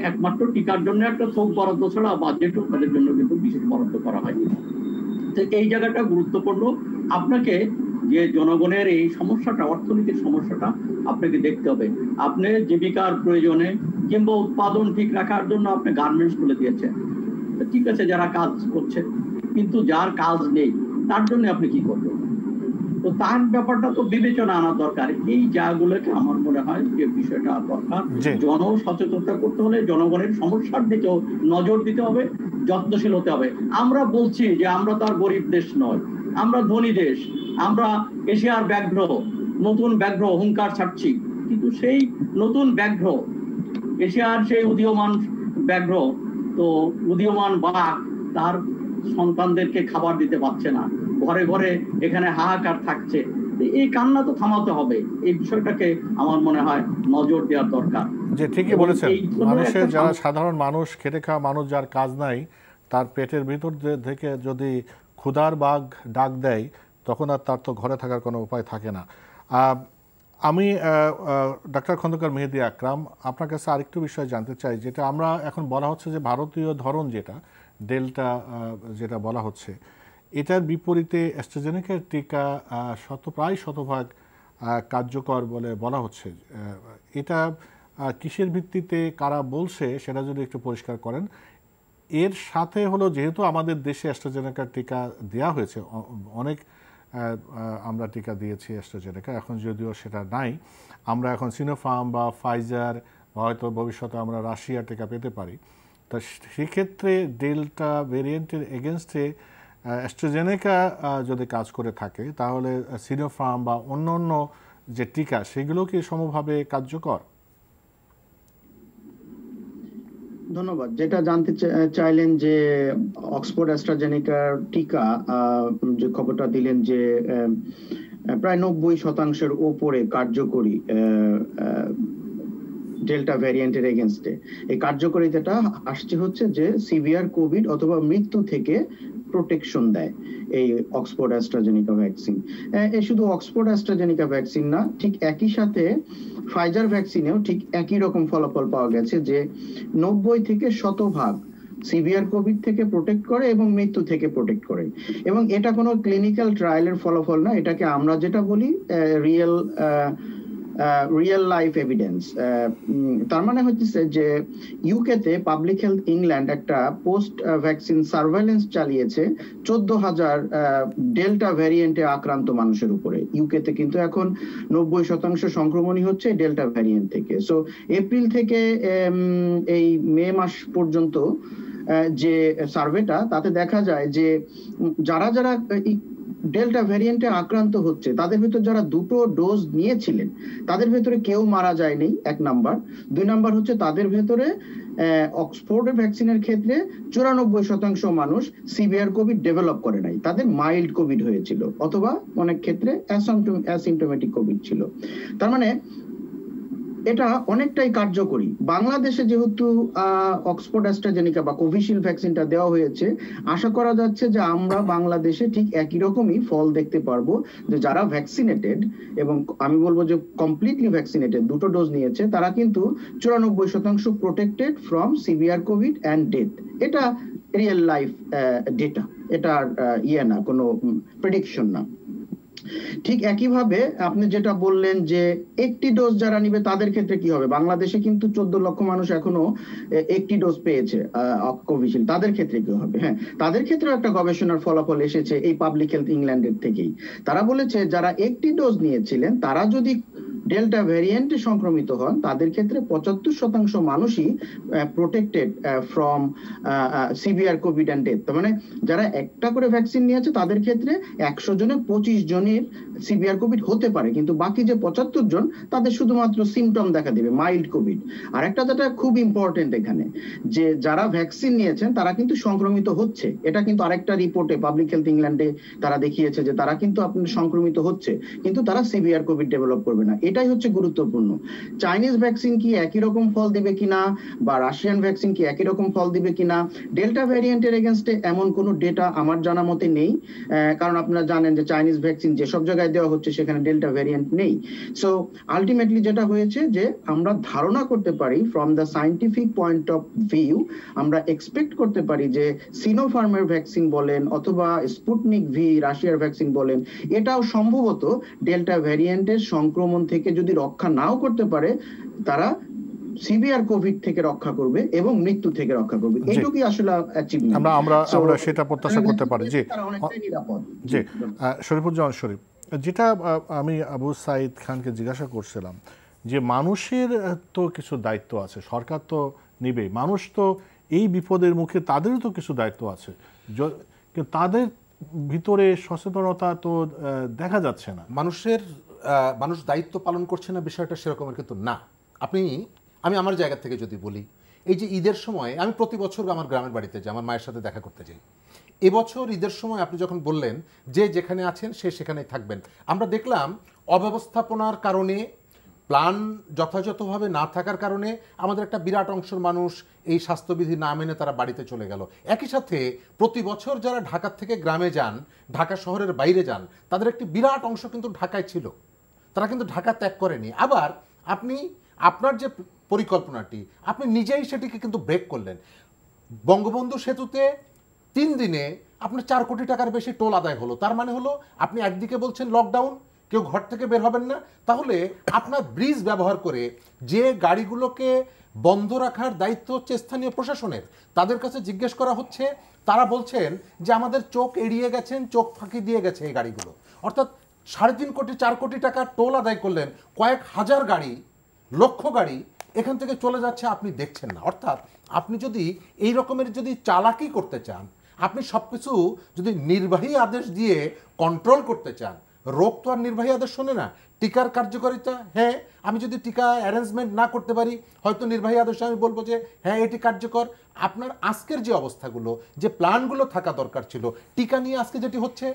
একমাত্র টিকার জন্য একটা থোক বরাদ্দ ছাড়া বাজেটও তাদের জন্য কিন্তু বিশেষ বরাদ্দ করা হয়নি। তো এই জায়গাটা গুরুত্বপূর্ণ, আপনাকে যে জনগণের এই সমস্যাটা, অর্থনীতির সমস্যাটা আপনাকে দেখতে হবে। আপনি জীবিকার প্রয়োজনে কিংবা উৎপাদন ঠিক রাখার জন্য আপনি গার্মেন্টস খুলে দিয়েছেন, ঠিক আছে যারা কাজ করছে, কিন্তু যার কাজ নেই তার জন্য আপনি কি করবেন? তো তার ব্যাপারটা তো বিবেচনা আনা দরকার। এই জায়গাগুলোকে আমার মনে হয় যে বিষয়টা দরকার, জনসচেতনতা করতে হলে জনগণের সমস্যার দিকেও নজর দিতে হবে, যত্নশীল হতে হবে। আমরা বলছি যে আমরা তো আর গরিব দেশ নয়, আমরা ধনী দেশ, আমরা এশিয়ার ব্যাঘ্র, নতুন ব্যাঘ্র হুঙ্কার ছাড়ছি, কিন্তু সেই নতুন ব্যাঘ্র, এশিয়ার সেই উদীয়মান ব্যাঘ্র, তো উদীয়মান বাঘ তার সন্তানদেরকে খাবার দিতে পারছে না, ঘরে ঘরে এখানে হাহাকার থাকছে। এই কান্না তো থামাতে হবে, এই বিষয়টাকে আমার মনে হয় নজর দেওয়ার দরকার। যে ঠিকই বলেছেন, মানুষের যারা সাধারণ মানুষ, খেটে খাওয়া মানুষ, যার কাজ নাই, তার পেটের ভিতর থেকে যদি ক্ষুধার বাঘ ডাক দেয় তখন আর তার তো ঘরে থাকার কোনো উপায় থাকে না। আমি ডাক্তার খন্দকার মেহেদী আকরাম, আপনার কাছে আরেকটু বিষয় জানতে চাই, যেটা আমরা এখন বলা হচ্ছে যে ভারতীয় ধরন যেটা ডেল্টা যেটা বলা হচ্ছে, এটার বিপরীতে অ্যাস্ট্রাজেনেকার টিকা প্রায় শতভাগ কার্যকর বলে বলা হচ্ছে। এটা কিসের ভিত্তিতে কারা বলছে সেটা যদি একটু পরিষ্কার করেন। এর সাথে হলো, যেহেতু আমাদের দেশে অ্যাস্ট্রাজেনেকার টিকা দেওয়া হয়েছে, অনেক আমরা টিকা দিয়েছি অ্যাস্ট্রাজেনেকা, এখন যদিও সেটা নাই, আমরা এখন সিনোফার্ম বা ফাইজার বা হয়তো ভবিষ্যতে আমরা রাশিয়ার টিকা পেতে পারি। তা সেক্ষেত্রে ডেল্টা ভেরিয়েন্টের এগেনস্টে অ্যাস্ট্রাজেনেকা যদি কাজ করে থাকে, তাহলে সিনোফার্ম বা অন্য অন্য যে টিকা সেগুলো কি সমভাবে কার্যকর? ধন্যবাদ। যেটা জানতে চাইলেন যে অক্সফোর্ড অ্যাস্ট্রাজেনেকার টিকা, যে খবরটা দিলেন যে প্রায় 90% ওপরে কার্যকরী ডেল্টা ভ্যারিয়েন্টের এগেনস্টে। এই কার্যকারিতাটা আসছে হচ্ছে যে সিভিয়ার কোভিড অথবা মৃত্যু থেকে প্রোটেকশন দেয় এই অক্সফোর্ড অ্যাস্ট্রাজেনেকা ভ্যাকসিন। এ শুধু অক্সফোর্ড অ্যাস্ট্রাজেনেকা ভ্যাকসিন না, ঠিক একই সাথে ফাইজার ভ্যাকসিনেও ঠিক একই রকম ফলাফল পাওয়া গেছে যে 90 থেকে 100% সিভিয়ার কোভিড থেকে প্রোটেক্ট করে এবং মৃত্যু থেকে প্রোটেক্ট করে। এবং এটা কোনো ক্লিনিক্যাল ট্রায়ালের ফলাফল না, এটাকে আমরা যেটা বলি রিয়েল লাইফ এভিডেন্স। তার মানে হচ্ছে যে ইউকেতে পাবলিক হেলথ ইংল্যান্ড একটা পোস্ট ভ্যাকসিন সার্ভেলেন্স চালিয়েছে 14,000 ডেল্টা ভ্যারিয়েন্টে আক্রান্ত মানুষের উপরে। ইউকেতে কিন্তু এখন 90% সংক্রমণই হচ্ছে ডেল্টা ভ্যারিয়েন্ট থেকে। সো এপ্রিল থেকে এই মে মাস পর্যন্ত যে সার্ভেটা, তাতে দেখা যায় যে যারা যারা ডেল্টা ভ্যারিয়েন্টে আক্রান্ত হচ্ছে তাদের ভিতর যারা 2টো ডোজ নিয়েছিলেন তাদের ভেতরে কেউ মারা যায়নি, 1 নাম্বার। 2 নাম্বার হচ্ছে তাদের ভেতরে অক্সফোর্ড ভ্যাকসিনের ক্ষেত্রে 94% মানুষ সিভিয়ার কোভিড ডেভেলপ করে নাই, তাদের মাইল্ড কোভিড হয়েছিল অথবা অনেক ক্ষেত্রে অ্যাসিম্পটোমেটিক কোভিড ছিল। তার মানে এটা অনেকটাই কার্যকরী। বাংলাদেশে যেহেতু অক্সফোর্ড অ্যাস্ট্রাজেনেকা বা কোভিশিল্ড ভ্যাকসিনটা দেওয়া হয়েছে, আশা করা যাচ্ছে যে আমরা বাংলাদেশে ঠিক একই রকমই ফল দেখতে পারবো, যে যারা ভ্যাকসিনেটেড এবং আমি বলবো যে কমপ্লিটলি ভ্যাকসিনেটেড, 2টো ডোজ নিয়েছে, তারা কিন্তু 94% protected from severe Covid and death. এটা রিয়েল লাইফ ডেটা, এটা না কোনো প্রেডিকশন না। ঠিক একইভাবে আপনি যেটা বললেন যে একটি ডোজ যারা নিবে তাদের ক্ষেত্রে কি হবে, বাংলাদেশে কিন্তু 14 লক্ষ মানুষ এখনো একটি ডোজ পেয়েছে কোভিশিল্ড, তাদের ক্ষেত্রে কি হবে? হ্যাঁ, তাদের ক্ষেত্রে একটা গবেষণার ফলাফল এসেছে এই পাবলিক হেলথ ইংল্যান্ডের থেকেই। তারা বলেছে যারা একটি ডোজ নিয়েছিলেন তারা যদি ডেল্টা ভ্যারিয়েন্টে সংক্রমিত হন তাদের ক্ষেত্রে 75% মানুষই protected from severe Covid and death. তার মানে যারা একটা করে ভ্যাকসিন নিয়েছে তাদের ক্ষেত্রে 100 জনে 25 জনের সিভিয়ার কোভিড হতে পারে, কিন্তু বাকি যে 75 জন তাদের শুধুমাত্র সিমটম দেখা দিবে, মাইল্ড কোভিড। আর একটা যেটা খুব ইম্পর্টেন্ট এখানে, যে যারা ভ্যাকসিন নিয়েছেন তারা কিন্তু সংক্রমিত হচ্ছে। এটা কিন্তু আরেকটা রিপোর্টে পাবলিক হেলথ ইংল্যান্ডে তারা দেখিয়েছে যে তারা কিন্তু আপনার সংক্রমিত হচ্ছে, কিন্তু তারা সিভিয়ার কোভিড ডেভেলপ করবে না। এটাই হচ্ছে গুরুত্বপূর্ণ। চাইনিজ ভ্যাকসিন কি একই রকম ফল দিবে কিনা, বা রাশিয়ান ভ্যাকসিন কি একই রকম ফল দিবে কিনা, ডেল্টা ভ্যারিয়েন্টের এগেনস্টে এমন কোনো ডেটা আমার জানা মতে নেই। কারণ আপনারা জানেন যে চাইনিজ ভ্যাকসিন যেসব জায়গায় দেওয়া হচ্ছে সেখানে ডেল্টা ভ্যারিয়েন্ট নেই। সো আলটিমেটলি যেটা হয়েছে যে আমরা ধারণা করতে পারি from the scientific point of view, আমরা এক্সপেক্ট করতে পারি যে সিনোফার্মের ভ্যাকসিন বলেন অথবা স্পুটনিক ভি রাশিয়ার ভ্যাকসিন বলেন, এটাও সম্ভবত ডেল্টা ভ্যারিয়েন্টের সংক্রমণ থেকে যদি রক্ষা নাও করতে পারে, তারা সিভিয়ার কোভিড থেকে রক্ষা করবে এবং মৃত্যু থেকে রক্ষা করবে। এইটুকুই আসলে অ্যাচিভমেন্ট। আমরা সেটা প্রত্যাশা করতে পারি। জি জি, শরীফুজ্জামান শরীফ, যেটা আমি আবু সাইদ খানকে জিজ্ঞাসা করছিলাম যে মানুষের তো কিছু দায়িত্ব আছে, সরকার তো নিবে, মানুষ তো এই বিপদের মুখে তাদেরও তো কিছু দায়িত্ব আছে, কিন্তু তাদের ভিতরে সচেতনতা তো দেখা যাচ্ছে না। মানুষ দায়িত্ব পালন করছে না বিষয়টা সেরকমের কিন্তু না। আমি আমার জায়গা থেকে যদি বলি, এই যে ঈদের সময় আমি প্রতি বছর আমার গ্রামের বাড়িতে যাই, আমার মায়ের সাথে দেখা করতে যাই। এবছর ঈদের সময় আপনি যখন বললেন যে যেখানে আছেন সে সেখানেই থাকবেন, আমরা দেখলাম অব্যবস্থাপনার কারণে, প্ল্যান যথাযথভাবে না থাকার কারণে আমাদের একটা বিরাট অংশের মানুষ এই স্বাস্থ্যবিধি না মেনে তারা বাড়িতে চলে গেল। একই সাথে প্রতি বছর যারা ঢাকা থেকে গ্রামে যান, ঢাকা শহরের বাইরে যান, তাদের একটি বিরাট অংশ কিন্তু ঢাকায় ছিল, তারা কিন্তু ঢাকা ত্যাগ করেনি। আবার আপনার যে পরিকল্পনাটি, আপনি নিজেই সেটিকে কিন্তু ব্রেক করলেন। বঙ্গবন্ধু সেতুতে 3 দিনে আপনার 4 কোটি টাকার বেশি টোল আদায় হলো। তার মানে হলো আপনি একদিকে বলছেন লকডাউন, কেউ ঘর থেকে বের হবেন না, তাহলে আপনার ব্রিজ ব্যবহার করে যে গাড়িগুলোকে বন্ধ রাখার দায়িত্ব হচ্ছে স্থানীয় প্রশাসনের, তাদের কাছে জিজ্ঞেস করা হচ্ছে, তারা বলছেন যে আমাদের চোখ এড়িয়ে গেছেন, চোখ ফাঁকি দিয়ে গেছে এই গাড়িগুলো। অর্থাৎ 3.5 কোটি 4 কোটি টাকা টোল আদায় করলেন, কয়েক হাজার গাড়ি, লক্ষ গাড়ি এখান থেকে চলে যাচ্ছে, আপনি দেখছেন না। অর্থাৎ আপনি যদি এই রকমের যদি চালাকি করতে চান, আপনি সবকিছু যদি নির্বাহী আদেশ দিয়ে কন্ট্রোল করতে চান, রোগ তো আর নির্বাহী আদেশ শোনে না। টিকার কার্যকারিতা, হ্যাঁ আমি যদি টিকা অ্যারেঞ্জমেন্ট না করতে পারি, হয়তো নির্বাহী আদেশে আমি বলবো যে হ্যাঁ এটি কার্যকর। আপনার আজকের যে অবস্থাগুলো, যে প্ল্যানগুলো থাকা দরকার ছিল টিকা নিয়ে, আজকে যেটি হচ্ছে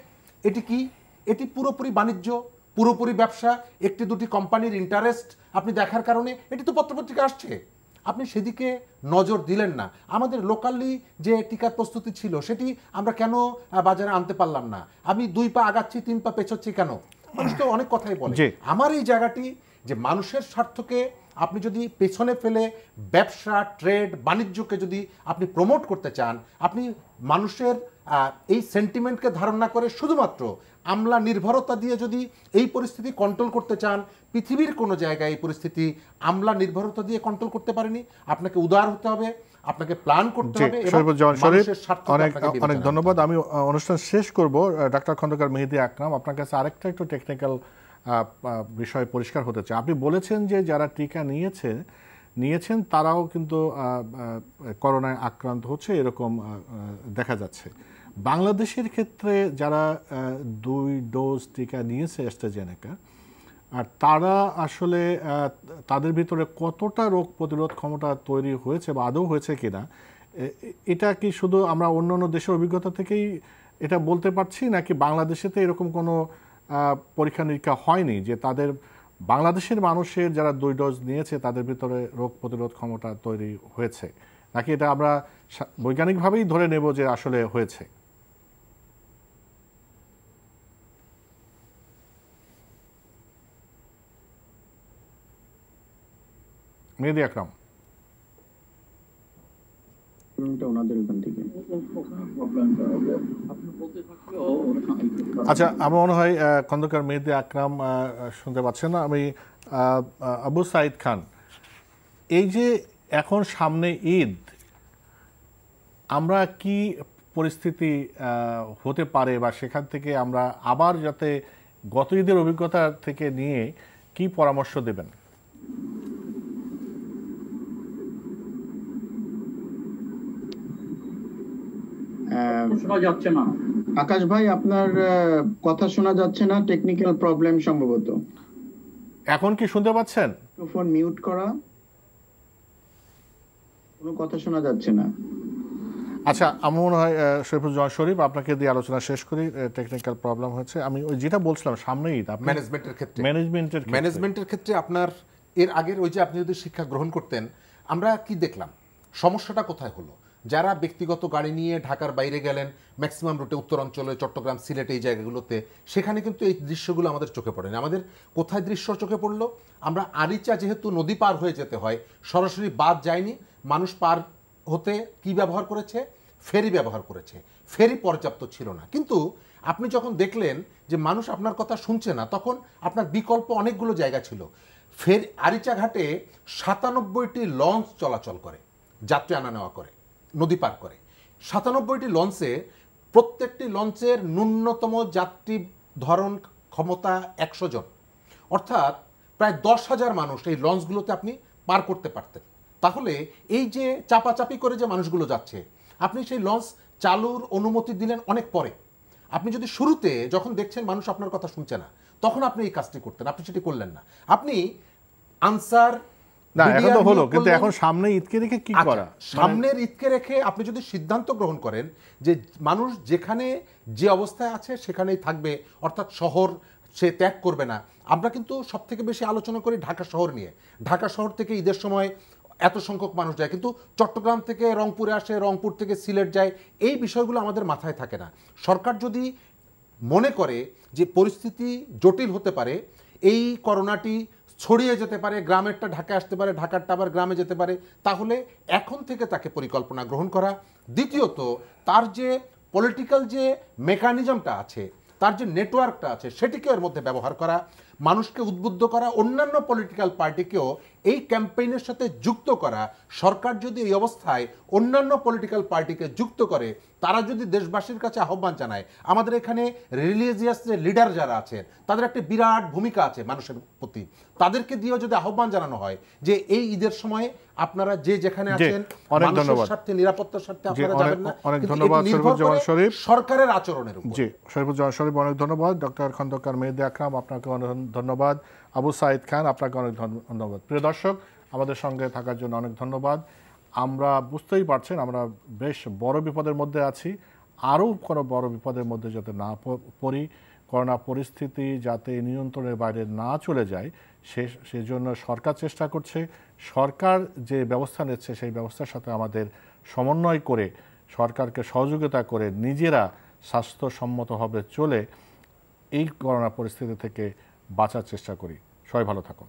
এটি কি? এটি পুরোপুরি বাণিজ্য, পুরোপুরি ব্যবসা, একটি দুটি কোম্পানির ইন্টারেস্ট আপনি দেখার কারণে এটি তো পত্রপত্রিকা আসছে, আপনি সেদিকে নজর দিলেন না। আমাদের লোকালি যে টিকার প্রস্তুতি ছিল সেটি আমরা কেন বাজারে আনতে পারলাম না? আমি 2 পা আগাচ্ছি 3 পা পেছোচ্ছি কেন? মানুষ তো অনেক কথাই বলে। আমার এই জায়গাটি যে মানুষের স্বার্থকে আপনি যদি পেছনে ফেলে ব্যবসা, ট্রেড, বাণিজ্যকে যদি আপনি প্রমোট করতে চান, আপনি মানুষের এই সেন্টিমেন্টকে ধারণ না করে শুধুমাত্র আমলা নির্ভরতা দিয়ে যদি এই পরিস্থিতি কন্ট্রোল করতে চান, পৃথিবীর কোনো জায়গায় এই পরিস্থিতি আমলা নির্ভরতা দিয়ে কন্ট্রোল করতে পারেনি। আপনাকে উদার হতে হবে, আপনাকে প্ল্যান করতে হবে। অনেক ধন্যবাদ। আমি অনুষ্ঠান শেষ করব। ডাক্তার খন্দকার মেহেদী আকরাম, আপনার কাছে আরেকটা একটু টেকনিক্যাল বিষয় পরিষ্কার হতে চাই। আপনি বলেছেন যে যারা টিকা নিয়েছেন তারাও কিন্তু করোনায় আক্রান্ত হচ্ছে, এরকম দেখা যাচ্ছে। বাংলাদেশের ক্ষেত্রে যারা 2 ডোজ টিকা নিয়েছে অ্যাস্ট্রাজেনেকা, আর তারা আসলে তাদের ভিতরে কতটা রোগ প্রতিরোধ ক্ষমতা তৈরি হয়েছে বা আদৌ হয়েছে কিনা, এটা কি শুধু আমরা অন্য দেশের অভিজ্ঞতা থেকেই এটা বলতে পারছি, নাকি বাংলাদেশেতে এরকম কোনো পরীক্ষা নিরীক্ষা হয়নি যে তাদের বাংলাদেশের মানুষের যারা 2 ডোজ নিয়েছে তাদের ভিতরে রোগ প্রতিরোধ ক্ষমতা তৈরি হয়েছে, নাকি এটা আমরা বৈজ্ঞানিকভাবেই ধরে নেব যে আসলে হয়েছে? মেহেদী আকরাম, আচ্ছা আমার মনে হয় খন্দকার মেহেদী আকরাম শুনতে পাচ্ছেন না। আমি আবু সাইদ খান, এই যে এখন সামনে ঈদ, আমরা কি পরিস্থিতি হতে পারে বা সেখান থেকে আমরা আবার যাতে গত ঈদের অভিজ্ঞতা থেকে নিয়ে কি পরামর্শ দেবেন? শোনা যাচ্ছে না। আকাশ ভাই, আপনার কথা শোনা যাচ্ছে না, টেকনিক্যাল প্রবলেম সম্ভবত। এখন কি শুনতে পাচ্ছেন? ফোন মিউট করা, কোনো কথা শোনা যাচ্ছে না। আচ্ছা, আমার মনে হয় শরীফুজ্জামান শরীফ, আপনাকে দিয়ে আলোচনা শেষ করি। টেকনিক্যাল প্রবলেম হচ্ছে। আমি ওই যেটা বলছিলাম সামনেই ম্যানেজমেন্টের ক্ষেত্রে আপনার এর আগের ওই যে আপনি যদি শিক্ষা গ্রহণ করতেন, আমরা কি দেখলাম সমস্যাটা কোথায় হলো? যারা ব্যক্তিগত গাড়ি নিয়ে ঢাকার বাইরে গেলেন, ম্যাক্সিমাম রুটে উত্তরাঞ্চলে, চট্টগ্রাম, সিলেট, এই জায়গাগুলোতে, সেখানে কিন্তু এই দৃশ্যগুলো আমাদের চোখে পড়েনি। আমাদের কোথায় দৃশ্য চোখে পড়লো? আমরা আরিচা যেহেতু নদী পার হয়ে যেতে হয়, সরাসরি বাদ যায়নি, মানুষ পার হতে কি ব্যবহার করেছে? ফেরি ব্যবহার করেছে। ফেরি পর্যাপ্ত ছিল না। কিন্তু আপনি যখন দেখলেন যে মানুষ আপনার কথা শুনছে না, তখন আপনার বিকল্প অনেকগুলো জায়গা ছিল। আরিচা ঘাটে 97টি লঞ্চ চলাচল করে, যাত্রী আনা নেওয়া করে, নদী পার করে। 97টি লঞ্চে প্রত্যেকটি লঞ্চের ন্যূনতম যাত্রী ধরন ক্ষমতা 100 জন, অর্থাৎ প্রায় 10,000 মানুষ এই লঞ্চগুলোতে আপনি পার করতে পারতেন। তাহলে এই যে চাপাচাপি করে যে মানুষগুলো যাচ্ছে, আপনি সেই লঞ্চ চালুর অনুমতি দিলেন অনেক পরে। আপনি যদি শুরুতে যখন দেখছেন মানুষ আপনার কথা শুনছে না, তখন আপনি এই কাজটি করতেন, আপনি সেটি করলেন না। আপনি আনসার না, এখন তো হলো, কিন্তু এখন সামনে ঈদকে রেখে কি করা? সামনের ঈদকে রেখে আপনি যদি সিদ্ধান্ত গ্রহণ করেন যে মানুষ যেখানে যে অবস্থায় আছে সেখানেই থাকবে, অর্থাৎ শহর সে ত্যাগ করবে না। আমরা কিন্তু সব থেকে বেশি আলোচনা করি ঢাকা শহর নিয়ে। ঢাকা শহর থেকে ঈদের সময় এত সংখ্যক মানুষ যায়, কিন্তু চট্টগ্রাম থেকে রংপুরে আসে, রংপুর থেকে সিলেট যায়, এই বিষয়গুলো আমাদের মাথায় থাকে না। সরকার যদি মনে করে যে পরিস্থিতি জটিল হতে পারে, এই করোনাটি ছড়িয়ে যেতে পারে, গ্রামেরটা ঢাকায় আসতে পারে, ঢাকারটা আবার গ্রামে যেতে পারে, তাহলে এখন থেকে তাকে পরিকল্পনা গ্রহণ করা। দ্বিতীয়ত, তার যে পলিটিক্যাল যে মেকানিজমটা আছে, তার যে নেটওয়ার্কটা আছে, সেটিকে এর মধ্যে ব্যবহার করা, মানুষকে উদ্বুদ্ধ করা, অন্যান্য পলিটিক্যাল পার্টিকেও এই ক্যাম্পেইনের সাথে যুক্ত করা। সরকার যদি এই অবস্থায় অন্যান্য পলিটিক্যাল পার্টিকে যুক্ত করে, তারা যদি দেশবাসীর কাছে আহ্বান জানায়, আমাদের এখানে রিলিজিয়াস যে লিডার যারা আছেন তাদের একটা বিরাট ভূমিকা আছে মানুষের প্রতি, তাদেরকে দিয়েও যদি আহ্বান জানানো হয় যে এই ঈদের সময় আপনারা যে যেখানে আছেন মানুষের স্বার্থে, নিরাপত্তার স্বার্থে আপনারা যাবেন না। অনেক ধন্যবাদ শরীফুজ্জামান শরীফ, সরকারের আচরণের উপর। জি, শরীফুজ্জামান শরীফ অনেক ধন্যবাদ। ডক্টর খন্দকার মেহেদী আকরাম, আপনাকে অনেক ধন্যবাদ। আবু সাইদ খান, আপনাকে অনেক ধন্যবাদ। প্রিয় দর্শক, আমাদের সঙ্গে থাকার জন্য অনেক ধন্যবাদ। আমরা বুঝতেই পারছেন আমরা বেশ বড় বিপদের মধ্যে আছি। আরও কোনো বড় বিপদের মধ্যে যাতে না পড়ি, করোনা পরিস্থিতি যাতে নিয়ন্ত্রণের বাইরে না চলে যায়, সেজন্য সরকার চেষ্টা করছে। সরকার যে ব্যবস্থা নিচ্ছে সেই ব্যবস্থার সাথে আমাদের সমন্বয় করে, সরকারকে সহযোগিতা করে নিজেরা স্বাস্থ্যসম্মতভাবে চলে এই করোনা পরিস্থিতি থেকে বাঁচার চেষ্টা করি। সবাই ভালো থাকুন।